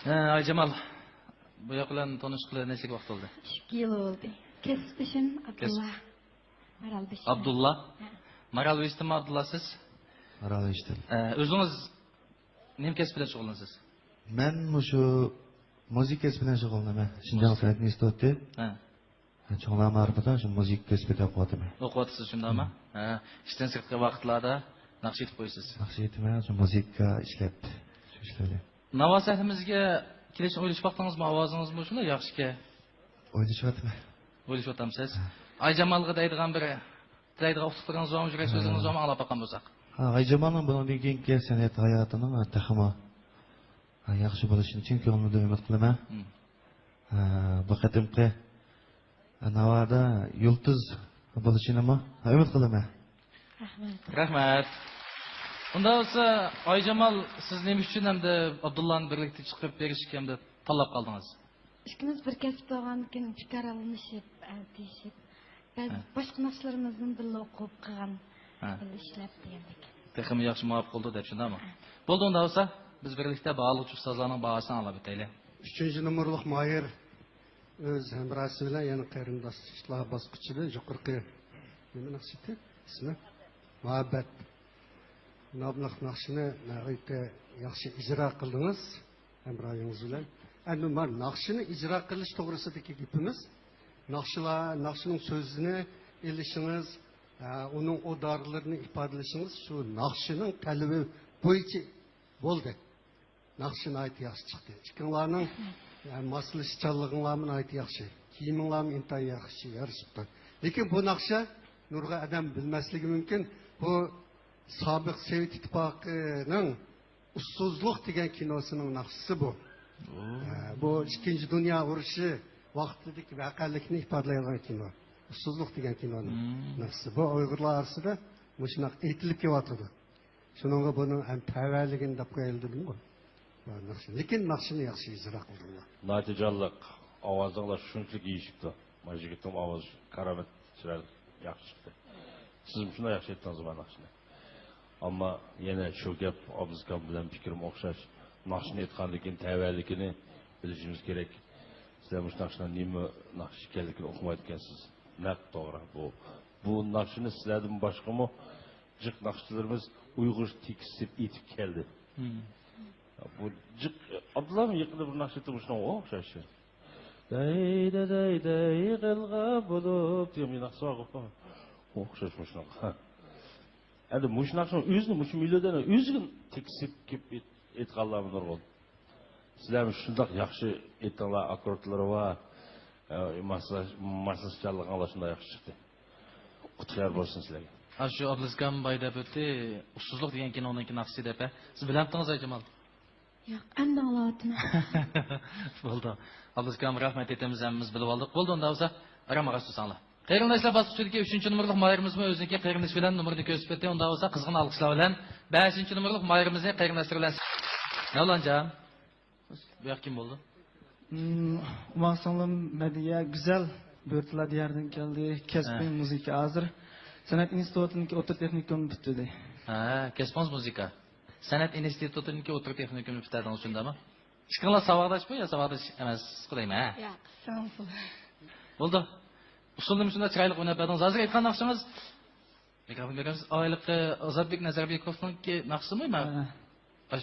Ayjamal, bu yoq bilan tanishqili necha vaqt bo'ldi? 2 yil bo'ldi. Kesbishim Abdulla. Maralbishim. Abdulla. Maralbishim Abdulla siz? Maralbishim. O'zingiz nima kasb bilan shug'ullanasiz? Men shu muzika kasbi bilan shug'ullanaman. Shinjon san'at instituti. Cho'nglar ma'rifati shu muzika kasbida o'qiyapman. O'qiyapsiz shundaymi? Ishdan sirtqi vaqtlarda naqsh etib qo'yasiz. Naqsh etman, shu muzika ishlab shu ishlarni. Navosatimizga kelishni o'ylashmoqdingizmi, ovozingizmi shunday yaxshiki? O'ylashyapman. O'ylashyapsiz. Ayjamalga deydigan biri, deydigan uqtiringiz va yurak so'zingiz va anglab baqqan bo'lsak. Ayjamalning bundan keyingi san'at hayotining taxmi yaxshi bo'lishini uchun ko'nglimda umid qilaman. Bu qatimqi Navoda yulduz bo'lishini umid qilaman. Rahmat. Unda bo'lsa Ayjamal siz nima uchun hamda Abdullani birlikda chiqib berishga hamda tanlab qoldingiz? İkimiz bir kasb olgandan fikir alınışıp, deyishib, biz boshqa narsalarimizni birga o'qib qilgan ishlab degandik. Texmi yaxshi muvaffaq bo'ldi deb shundaymi? Bo'ldi unda bo'lsa biz birlikda bog'liq ustozlarning bahosini anglab o'taylik. 3-numurluq Mayir o'z hamrosi bilan yana qarindoshlar bosqichida yuqorqi nima naqshiti ismi muhabbat nomli naqshini naqayta yaxshi ijro qildingiz hamroyingiz bilan. Endi men naqshini ijro qilish to'g'risidagi gapimiz naqshining so'zini elishingiz, uning o'dorlarini ifodalashingiz shu naqshining talabi bo'yicha bo'ldi. Naqshini aytib yaxshi chiqdi. Ikkinlarning maslashchanliginglarni aytib yaxshi. Kiyiminglarni intayin yaxshi yarashibdi. Lekin bu naqsha nurg'a adam bilmasligi mumkin. Bu sobiq Sovet ittifoqining Ussuzluq degan kinosining naqshisi bu. Bu Ikkinchi dunyo urushi vaqtidagi voqelikni ifodalaydigan kino. Ussuzluq degan kinoning naqshisi. Bu Uyg'urlar orasida mushunaq aytilib kelyotdi. Shuningga buning ham tavalligini deb qo'yildi bu. Lekin naqshini yaxshi ijro qildilar. Natijalliq ovozinglar shunchalik yeyishibdi. Mana yigitning ovozi karomat chiroyli yaxshi chiqdi. Siz shunday yaxshi aytdingiz mana naqshni. Ammo yana shu gap Obizkam bilan fikrim o'xshash. Naqshni aytganligin tavalligini bilishimiz kerak. Sizlar bu naqshdan nima naqsh ekanligini o'qimaydi ekansiz. Naq to'g'ri bu. Bu naqshni sizlardan boshqami jiq naqshchilarimiz Uyg'ur tekisib etib keldi. Bu jiq Abdullah yaqinda bir naqsh aytib shunga o'xshash. Day qilg'a bo'lib degan naqsh bor. O'xshash shunga. Endi mush naqshni o'zini mush milyodan o'zini tekisib kelib aytganlarmi nurg'un. Sizlar shunday yaxshi aytganlar akkordlari va maslashchanlik shunday yaxshi chiqdi. Qutlari bo'lsin sizlarga. Shu Abdulazgam bayda o'tdi, Ussuzluq degan kinoning naqshi deb. Siz bilamdingiz Ayjamal? Yo'q, endi anglayapman. Bo'ldi. Abdulazgam rahmat aytamiz, hammamiz bilib oldik. Bo'ldi unda bo'lsa, aramaga susanglar. Qarindoshlar bosqichidagi 3-numurlik mayirimizmi o'ziniki qarindosh bilan numarni ko'rsatib o'tdi. Unda bo'lsa qizg'in alqishlar bilan 5-numurlik mayirimizni qarindoshlar bilan. Navlanjon. Bu yoq kim bo'ldi? Umarsanlam Madiya güzel börtüler diyardan geldi. Kesbin müzik hazır. Sanat institutunun otur teknikum bitirdi. Kesbons müzika. Sanat institutunun otur teknikum bitirdi shundami? Chiqinglar savodashmi yo savodish emas qilaymi? Yo'q, savob. Bo'ldi. Usulni shunda chiroyli o'ynab berdingiz. Hozir aytgan naqshingiz mikrofon beramiz. Oyliq Ozodbek Nazarbekovning naqshimi?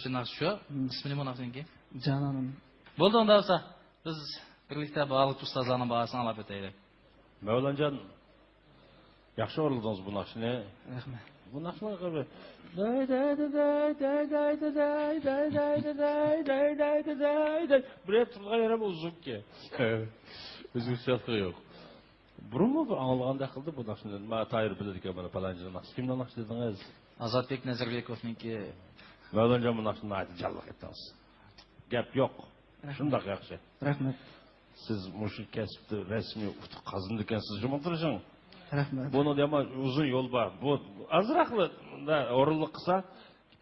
Shu naqsh shu. Ismi nima naqshinki? Janonim. Bo'ldi unda bo'lsa, biz birlikda bog'liq ustozlarning bahosini olib o'taylik. Mavlonjon, yaxshi o'rildingiz bu naqshni. Rahmat. Bu naqshni bir turgan yere uzunki. O'zbekcha yo'q. Burunmi bir anglaganda qildi bu naqshni. Men tayyor biladigan mana palanjini naqsh. Kimning naqshi dedingiz? Ozodbek Nazarbekovniki. Mavlonjon bu naqshni aytib jalloq etdingiz. Gap yo'q. Shunday yaxshi. Rahmat. Siz mushu kasbni rasmiy qazindi ekansiz, jumon turishing. Rahmat. Buni dema uzun yo'l bor. Bu azraqli o'rinli qilsa,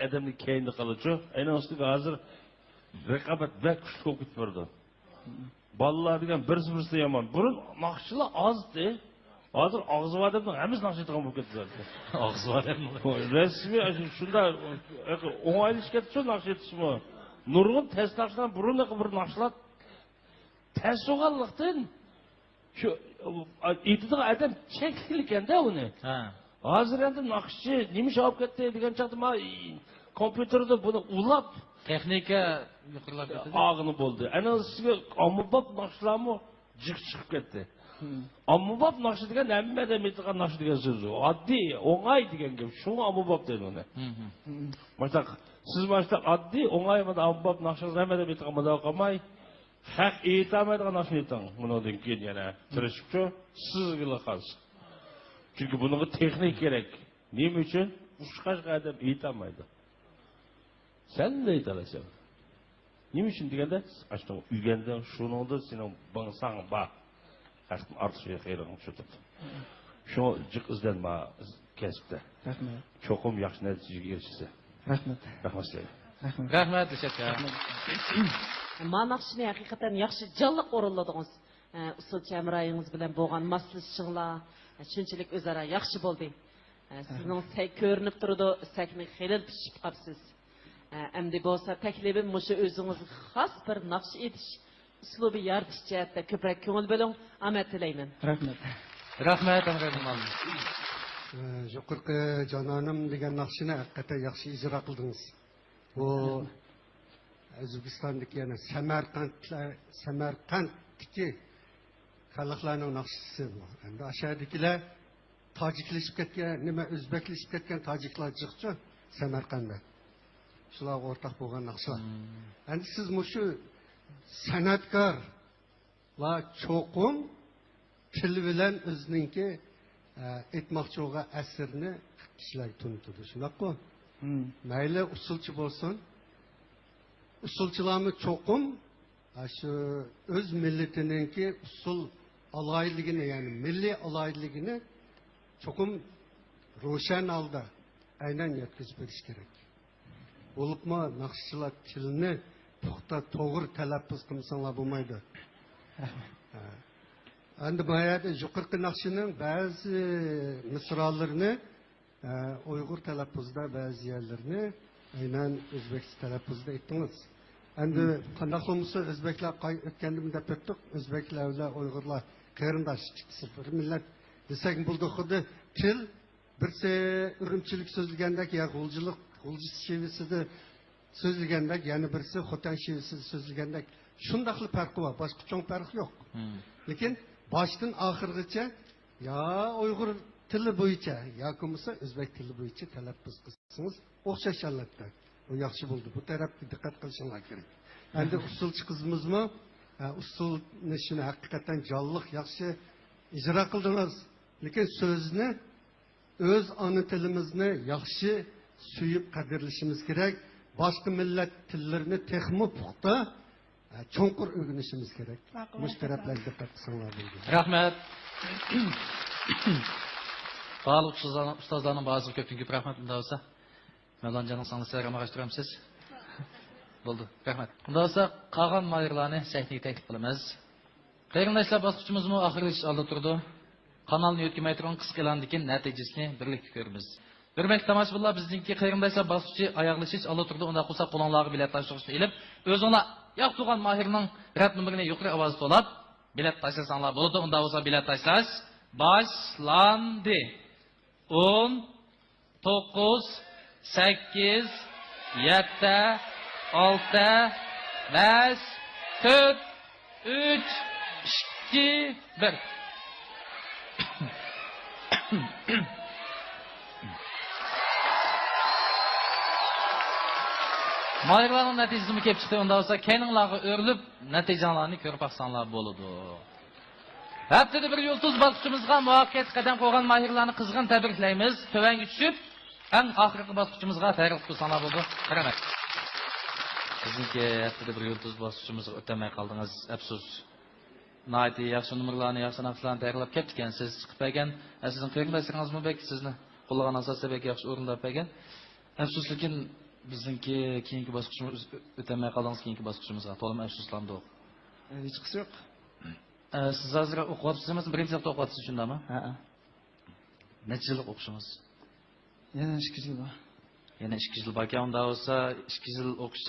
odamning keyinni qilichi, aynan ustiga hozir raqobat va kuchli bo'lib ketib berdi. Bolalar degan birisi yomon. Burun naqshchilar ozdi. Hozir og'zivadimning hammasi naqsh aytgan bo'lib ketdi. Og'zivadim. Rasmiy shunda o'ng'aylashga shu naqsh aytishmi? nurgun test nakşıdan burundaki bir nakşılar test soğanlıktın. Şu itidiği adam çekilirken de onu. Hazır endi nakşçı neymiş alıp gitti degan çatıma kompüterde bunu ulap texnika yuqorilab ketdi. Ağını buldu. Ana sizga ommabop nakşılarmı jık çıkıp gitti. Ommabop nakşı degan hamma adam aytgan nakşı degan so'z. Oddiy, o'ng'ay degan gap. Shunga ommabop deydi uni. Mana siz mana oddiy, o'ng'ay mana ommabop nakşılar hamma adam aytgan mana qolmay haq aytolmaydigan nakşını ayting. Bundan keyin yana tirishibchi sizga qolsin. Çünkü bunun teknik gerek. Neyim için? Uçkaç adam aytamaydı. Sen de aytalasın. Neyim için degende? Açtım üygenden şunu oldu senin bağırsan bak. Açtım artışıya xeyrağın tutup. Şu cık izlenme kesipte. Rahmet. Çokum yaxşı neticeye erişse. Rahmet. Rahmet size. Rahmet teşekkür. Manaqşını hakikaten yaxşı canlıq orunladınız. Usulçu əmrayınız bilən boğan maslışçılar, şunçilik özara yaxşı boldu. Sizin sək görünüp durdu, səkni xelil pişip qapsız. Əmdi bolsa təklibim muşu özünüz xas bir naqş ediş, uslubi yardiş cəhətdə köprək köngül bölün, amet tileymin. Rahmet. Rahmet Emre'nin Yuqorqi Jonanim degan naqshini haqiqatan yaxshi ijro qildingiz. Bu O'zbekistondagi yana Samarqanddagi xalqlarning naqshisi bu. Endi aşağıdakilar tojiklashib ketgan, nima o'zbeklashib ketgan tojiklar chiqchi Samarqandda. Shular o'rtaq bo'lgan naqshlar. Endi siz mushu san'atkor va cho'qim til bilan o'ziningki aytmoqchi bo'lgan asrni kishilarga tunutdi. Shunaqmi? Mayli usulchi bo'lsin. Usulchilarni cho'qim shu o'z millatiningki usul alayligini, ya'ni milliy alayligini cho'qim ro'shan holda aynan yetkazib berish kerak. Bo'libmi naqshchilar tilni to'g'ri talaffuz qilsanglar bo'lmaydi. Endi bu yerda yuqorqi naqshining ba'zi misrollarini Uyg'ur talaffuzda, ba'zi yerlarini aynan o'zbek talaffuzda aytdingiz. Endi qanday bo'lsa o'zbeklar o'tganda deb o'tdik, o'zbeklar bilan Uyg'urlar qarindosh ikkisi bir millat desak bo'ldi. Xuddi til birsi urumchilik so'zlagandek, ya g'uljilik, g'uljiz shevisida so'zlagandek, yana birsi xotan shevisida so'zlagandek, shundaqli farqi bor, boshqa cho'ng farq yo'q. Lekin boshdan oxirigacha ya Uyg'ur tili bo'yicha yoki bo'lmasa o'zbek tili bo'yicha talaffuz qilsangiz o'xshash albatta. Bu yaxshi bo'ldi. Bu tarafga diqqat qilishinglar kerak. Endi usulchi qizimizmi usulni shuni haqiqatan jonliq yaxshi ijro qildingiz. Lekin so'zni o'z ona tilimizni yaxshi suyib qadrlashimiz kerak. Boshqa millat tillarini texmo puxta cho'nqur o'rganishimiz kerak. Mush taraflarga diqqat qilsanglar bo'ldi. Rahmat. Ba'liq ustozlarning ba'zi ko'pdan ko'p rahmat unda bo'lsa. Mevlancanın sanatçıları amaçtıramız siz. Buldu. Rahmet. Bunda olsa qolgan mayırlarını sahneге teklif qilamiz. Qarindoshlar bosqichimiz mu oxirgi oldi turdi. Kanalni yo'tkamay turgan qisqa e'londan natijasini birlikda ko'ramiz. Hurmatli tomoshabinlar, bizningki qarindoshlar bosqichi oyoqlashish oldi turdi. Unda qolsa qo'linglarga bilet tashlashni ilib, o'zinglar yoqtirgan mahirning rad numerini yuqori ovozda to'lab, bilet tashlasanglar bo'ladi. Unda bo'lsa bilet tashlash boshlandi. 10 9 8 7 6 5 4 3 2 1 Mayırlarning natijasini kelib chiqdi. Unda bo'lsa, keninglarga o'rilib, natijalarni ko'rib baqsanglar bo'ladi. Haftada bir yulduz bosqichimizga muvaffaqiyat qadam qo'ygan mahirlarni qizg'in tabriklaymiz. Tövanga tushib, eng oxirgi bosqichimizga tayyorlik qilsanglar bo'ldi. Rahmat. Bizniki haftada bir yulduz bosqichimizga o'tmay qoldingiz. Afsus. Nayati yaxshi nomerlarni, yaxshi nafslarni tayyorlab ketdi ekansiz. Chiqib bergan, sizning qarindoshingizmi bek sizni qo'llagan asosda bek yaxshi o'rinlab bergan. Afsus, lekin bizniki keyingi bosqichimiz o'tmay qoldingiz. Keyingi bosqichimizga to'liq afsuslandik. Hech qisi yo'q. Siz hozir o'qiyapsizmi? Birinchi sinfda o'qiyapsiz, shundami? Ha. Necha yil o'qishingiz? Yana 2 yil bor. yana 2 yil baka unda bo'lsa 2 yil o'qish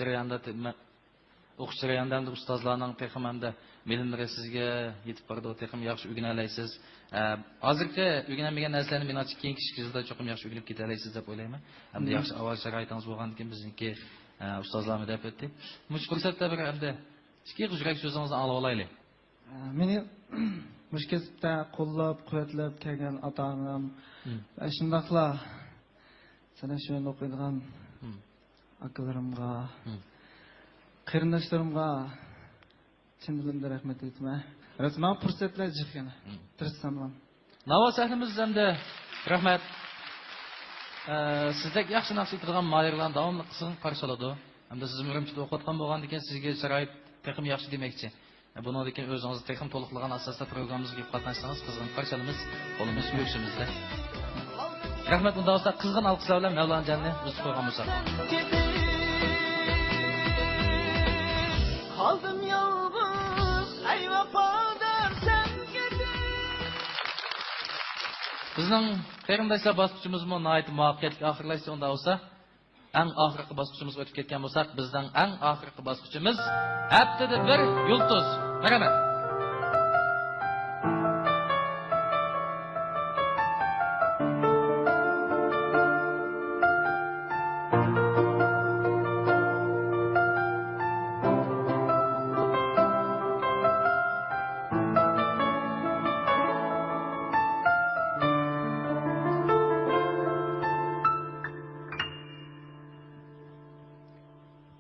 jarayonida ham ustozlarning texim hamda bilimlari sizga yetib bordi, texim yaxshi o'rgana olasiz. Hozirgi o'rganmagan narsalarni menimcha keyingi 2 yilda cho'qim yaxshi o'rganib keta olasiz deb o'ylayman. Hamda yaxshi avval sharoitingiz bo'lgandan keyin bizniki ustozlarni deb o'tdik. Mush fursatda bir hamda ikki yurak so'zingizni olib olaylik. Meni mush kasbda qo'llab, quvvatlab kelgan ota-onam, shundaqla sana shu yerda o'qiydigan akalarimga, qarindoshlarimga chin dilimdan rahmat aytaman. Rasman fursatlar jiqini. Tirishsam ham. Navoz ahlimizdan da rahmat. Sizdek yaxshi naqsh aytadigan mayirlarni davomli qilsin qarshiladi. Hamda siz Urumchida o'qiyotgan bo'lgandan keyin sizga sharoit texim yaxshi demoqchi. Bundan keyin o'zingizni texim to'liqlagan asosda programmamizga qatnashsangiz qizg'in qarshilaymiz. Qo'limiz ko'ksimizda. Rahmat, unda bo'lsa qizg'in alqishlar bilan Mavlonjanni biz qo'ygan bo'lsak. Kaldım yalnız ey vefadar sen gidin. Bizning qarindoshlar bosqichimiz nihoyat muvaffaqiyatli oxirlashdi. Unda bo'lsa eng oxirgi bosqichimizga o'tib ketgan bo'lsak, bizning eng oxirgi bosqichimiz haftada bir yulduz. Marhamat.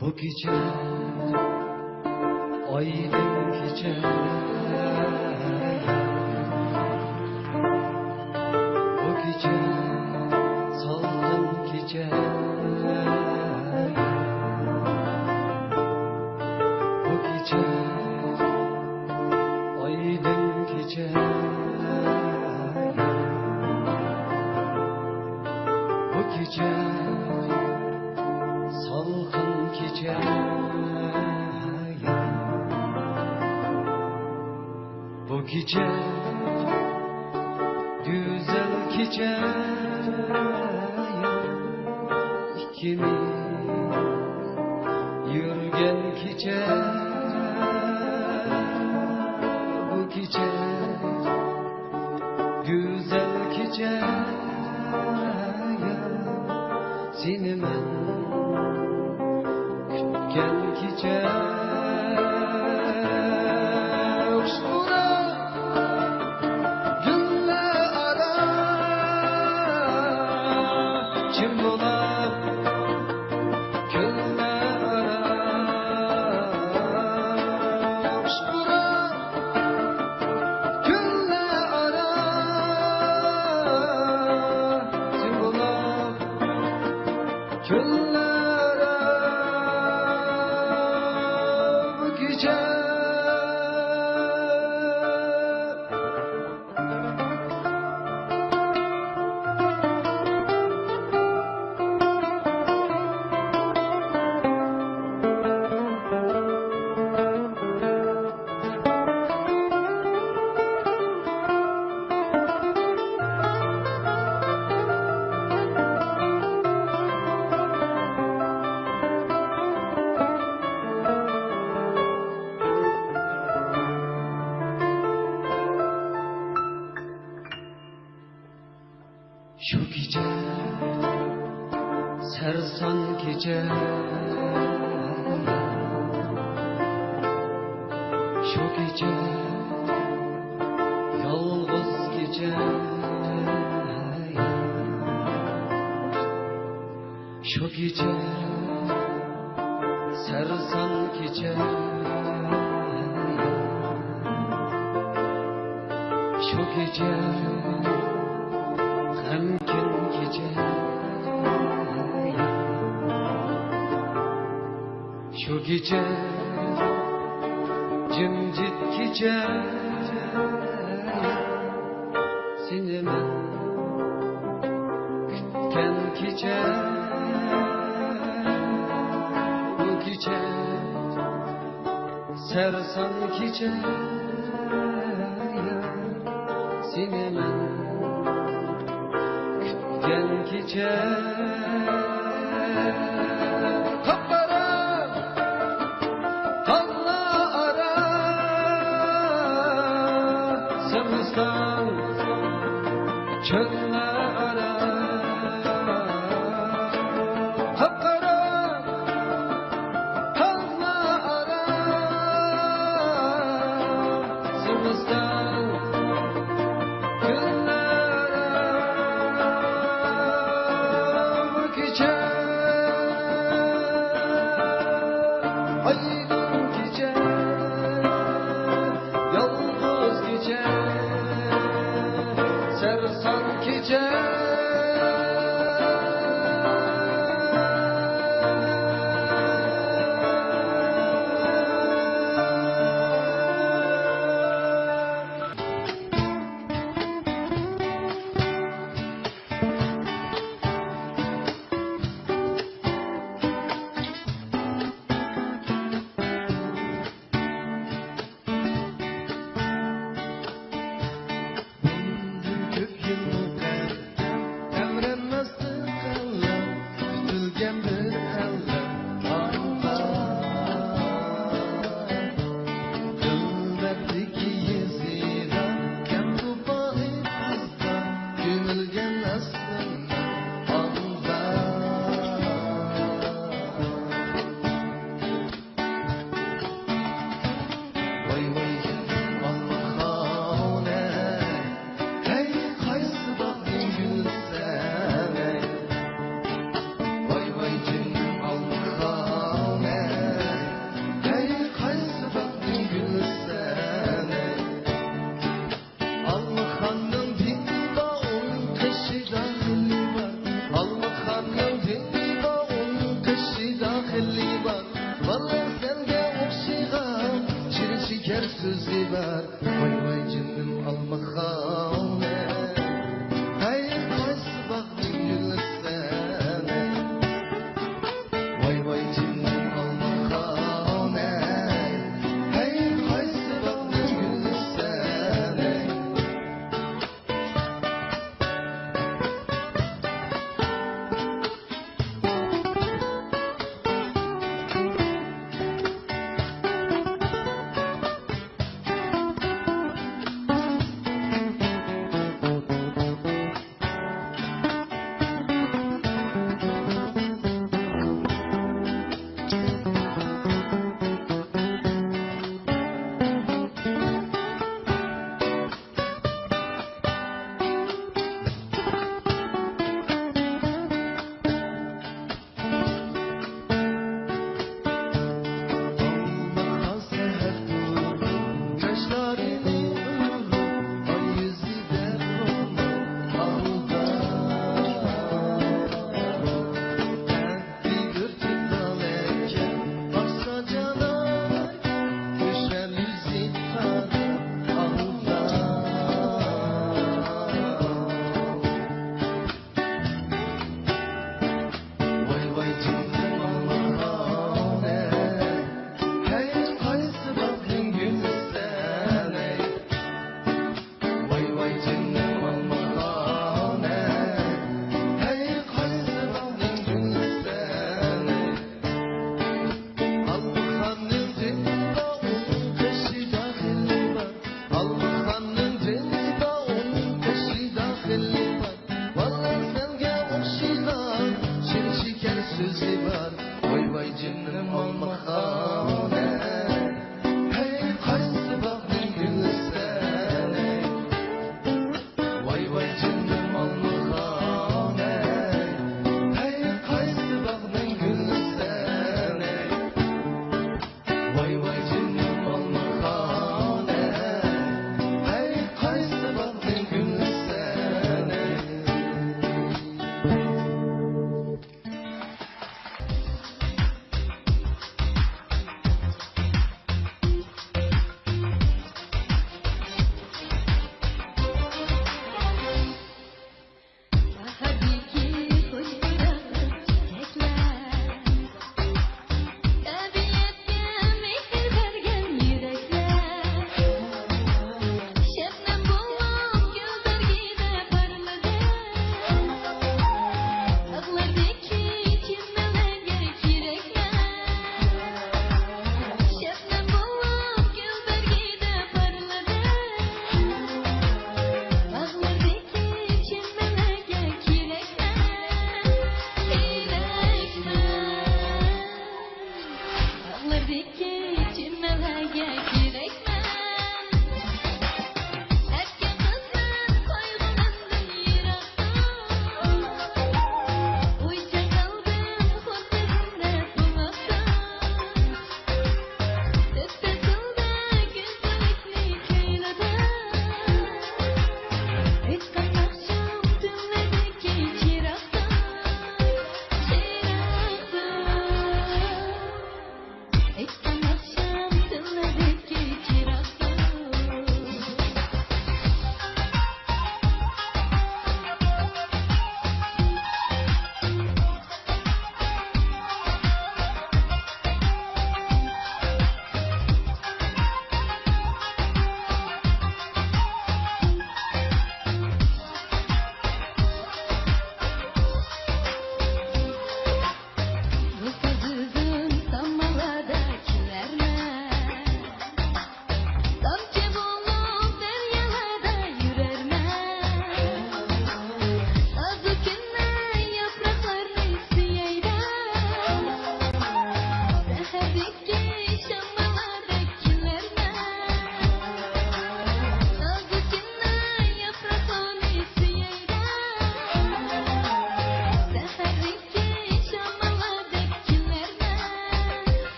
Bu gece aydın gece bu gece salgın gece bu gece aydın gece bu gece salgın gece bu gece güzel gece ikimiz yürgen gece bu gece güzel gece seni ben gel gece uçtura günle ara kim ola günle ara uçtura günle ara kim ola günle şu gece sersan gece şu gece yalnız gece şu gece sersan gece şu gece Emkin gece şu gece cimcit gece seni ben kütken gece bu gece sersan gece seni ben gel gece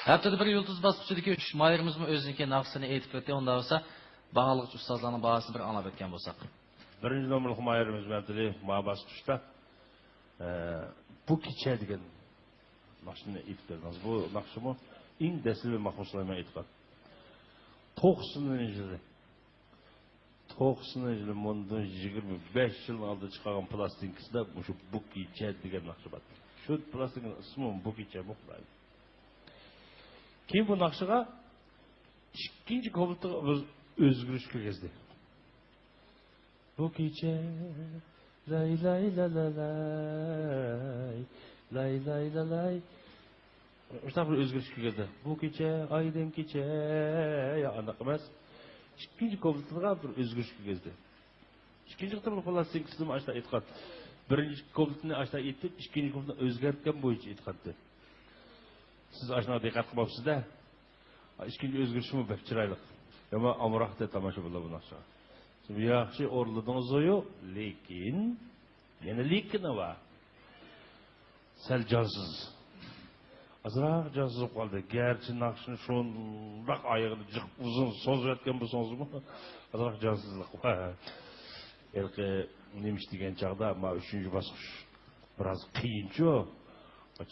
Haftada bir yıldız basqıçıdaki 3 mayırımız mı özünki naqsını aytib o'tdi. Unda olsa бағалық ustozlarning bahosini bir anglab o'tgan bo'lsak. Birinchi nomerlik mayırımız mevdili ma basqıçda bu kecha degan naqshni aytib beramiz. Bu naqshimi eng dastlabki mahbuslarga aytgan. 90-yili 25 yil oldin chiqqan plastinkasida shu bu kecha degan naqsh bor. Shu plastinkaning ismi bu kecha muqday. Keyin bu naqshga ikkinchi ko'piltda biz o'zgarish kirgizdi. Bu kecha lay lay la la lay lay lay la lay. O'sha bir o'zgarish kirgizdi. Bu kecha oydin kecha ya aniq emas. İkinci ko'piltga bir o'zgarish kirgizdi. İkinci qitma plastinkasini ashta aytgan. Birinchi ko'piltni ashta aytib, ikkinchi ko'piltni o'zgartgan bo'yicha aytgandi. Siz ashuna diqqat qilibsiz-da. İkinci o'zgarishmi bek chiroyli. Ama amroqda tomosha bo'ldi bu narsa. Siz yaxshi o'rladingiz-ku, lekin yana lekini bor. Sal jonsiz. Azroq jonsiz qoldi. Garchi naqshni shundoq oyog'ini jiq uzun so'zayotgan bo'lsangiz-mu, azroq jonsizlik bor. Erki nemish degan chaqda ma 3-bosqich biroz qiyinchu.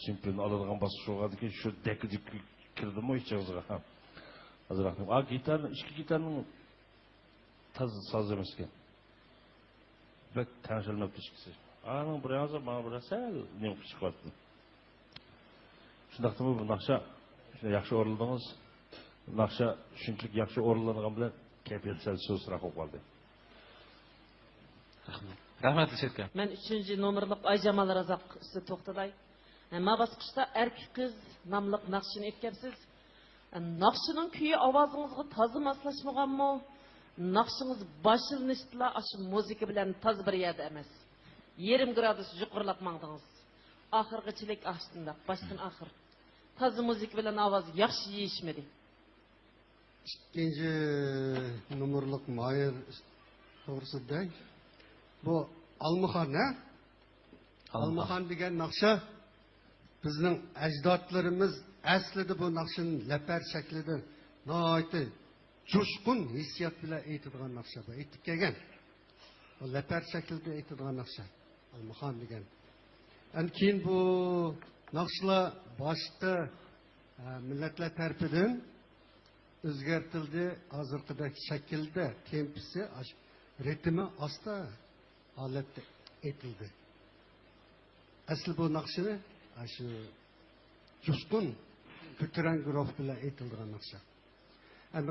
Chempion oladigan bosqich bo'lgandan keyin shu dekdik kirdimi ichingizga ham. Azroq. Gitarni, ichki gitarning taz soz emas ekan. Bak tanishilmabdi ichkisi. Aning biroz mana biroz sal nima chiqyapti. Shundaqmi bu naqsha yaxshi o'rildingiz. Naqsha shunchalik yaxshi o'rilgan bilan kayfiyat sal so'zroq qoldi. Rahmat Shetka. Men 3-nomerlik Ayjamal Razaq sizni to'xtatay. Ma basqıçda erkek qiz namlıq naqshini aytgansiz. Naqshining kuyi ovozingizga toza moslashmaganmi? Naqshingiz boshlanishda ash muzika bilan toz bir yerda emas. 20 gradus yuqorilab mangdingiz. Oxirgichilik ashdinda, boshdan oxir. Toza muzika bilan ovoz yaxshi yeyishmadi. İkinci numaralık Mayır doğrusunda bu Almuhan ne? Almuhan degan naqsha bizning ajdodlarimiz aslida bu naqshning lapar shaklida noiti jo'shqin hissiyot bilan aytadigan naqsha bu. Aytib kelgan. Bu lapar shaklida aytadigan naqsha. Almuhan degan. Keyin bu naqshlar boshda millatlar tarafidan o'zgartirildi. Hozirgidek shaklda tempisi, ritmi asta holatda aytildi. Asli bu naqshni shu jo'shqin ko'taran guruh bilan aytilgan naqsha. Endi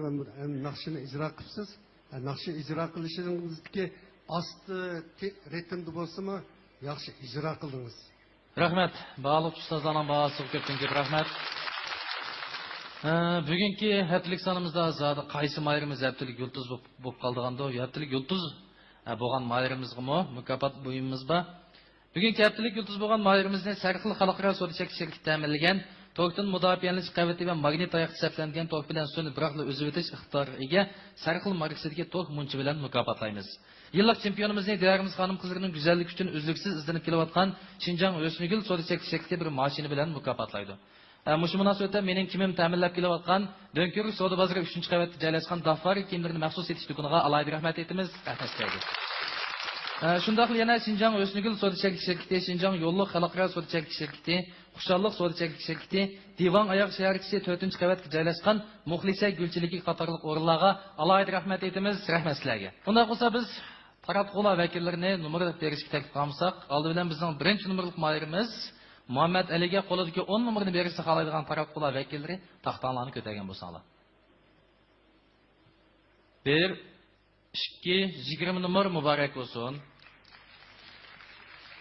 naqshni ijro qilibsiz. Naqshni ijro qilishingizdagi asti ritmda bo'lsa-mu, yaxshi ijro qildingiz. Rahmat. Bog'liq ustozlarning bahosiga ko'pdan ko'p rahmat. Bugungi haftalik sonimizda zodi qaysi mayrimiz haftalik yulduz bo'lib qoldiganda, haftalik yulduz bo'lgan mayrimizgami mukofot bo'yimiz bor. Bugungi haftalik yulduz bo'lgan mayrimizni Sarxil xalqaro savdo shirkati ta'minlagan Tokdan mudofialanish qavvati va magnit oyoq hisoblangan tok bilan suni biroqla o'zib o'tish ixtiyoriga Sarxil markasidagi tok munchi bilan mukofotlaymiz. Yillik chempionimizni Diyorimiz xonim qizlarining go'zalligi uchun uzluksiz izlanib kelayotgan Xinjiang O'smigul savdo shirkati bir mashina bilan mukofotlaydi. Mush munosabatda mening kimim ta'minlab kelayotgan Dönkür savdo bozori 3-qavatda joylashgan Daffari kiyimlarini maxsus etish do'koniga alohida rahmat aytamiz. Rahmat. Shundaqli yana Xinjiang O'smigul savdo shirkati, Xinjiang yo'lliq xalqaro savdo shirkati, Xushalliq savdo shirkati, Divan oyoq shaharchisi 4-qavatga joylashgan Muxlisa gulchiligi qatorliq o'rinlarga alohida rahmat aytamiz. Rahmat sizlarga. Bunday bo'lsa biz Taratqular vakillarini nomer berishga taklif qilsak, oldi bilan bizning birinchi nomerlik mayirimiz Muhammad Aliga qo'lidagi 10 nomerni berishni xohlaydigan Taratqular vakillari taxtalarni ko'targan bo'lsanglar. 1 2 20 nomer muborak bo'lsin.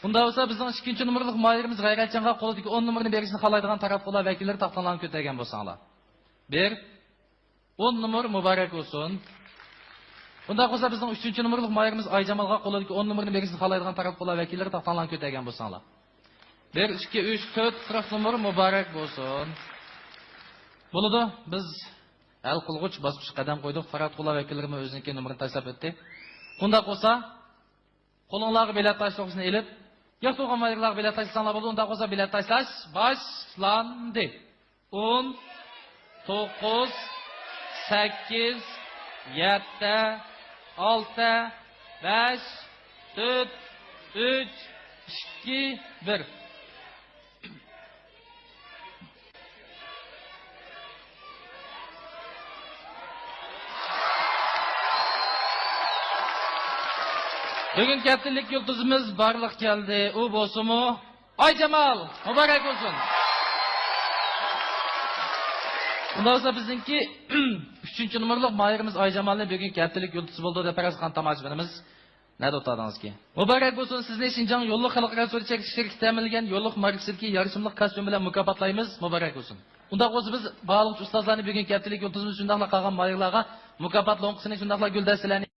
Bunda bo'lsa bizning ikkinchi nomerlik mayirimiz G'ayratjonga qo'lidagi 10 nomerni berishni xohlaydigan Taratqular vakillari taxtalarni ko'targan bo'lsanglar. 1 10 nomer muborak bo'lsin. Bunda bo'lsa bizning 3-nomerlik mayirimiz Ayjamalga qo'lidagi 10 nomerni berishni xohlaydigan Taratqular vakillari taxtalarni ko'targan bo'lsanglar. 1 2 3 4 40 nomer muborak bo'lsin. Bo'ladi, biz hal qilg'uch bosqich qadam qo'ydik. Taratqular vakillarimiz o'zining nomerini tashlab o'tdi. Bunda bo'lsa qo'linglarga bilet tashlashni elib, yo'q to'g'on mayirlar bilet tashlashlar bo'ldi. Unda bo'lsa bilet tashlash boshlandi. 10 9, 8, 7, 6, 5, 4, 3, 2, 1. Bugün kattalik yulduzimiz barliq keldi. U bo'lsa-mu Oyjamal, muborak bo'lsin. Bundan sonra bizningki 3-numurluq mayırimiz Oyjamalni bugun kattalik yulduzi bo'ldi deb farazxon tomoshabinimiz nada o'tadingizki. Muborak bo'lsin sizni Şinjan yo'lliq xalqaro so'rchak shirkati ta'minlagan yo'lliq markasiki yarışımlıq kostyum bilan mukofotlaymiz. Muborak bo'lsin. Undaq bo'lsa biz ba'zi ustozlarni bugun kattalik yulduzimiz shundaqla qolgan mayırlarga mukofot lo'nqisini shundaqla guldastalarini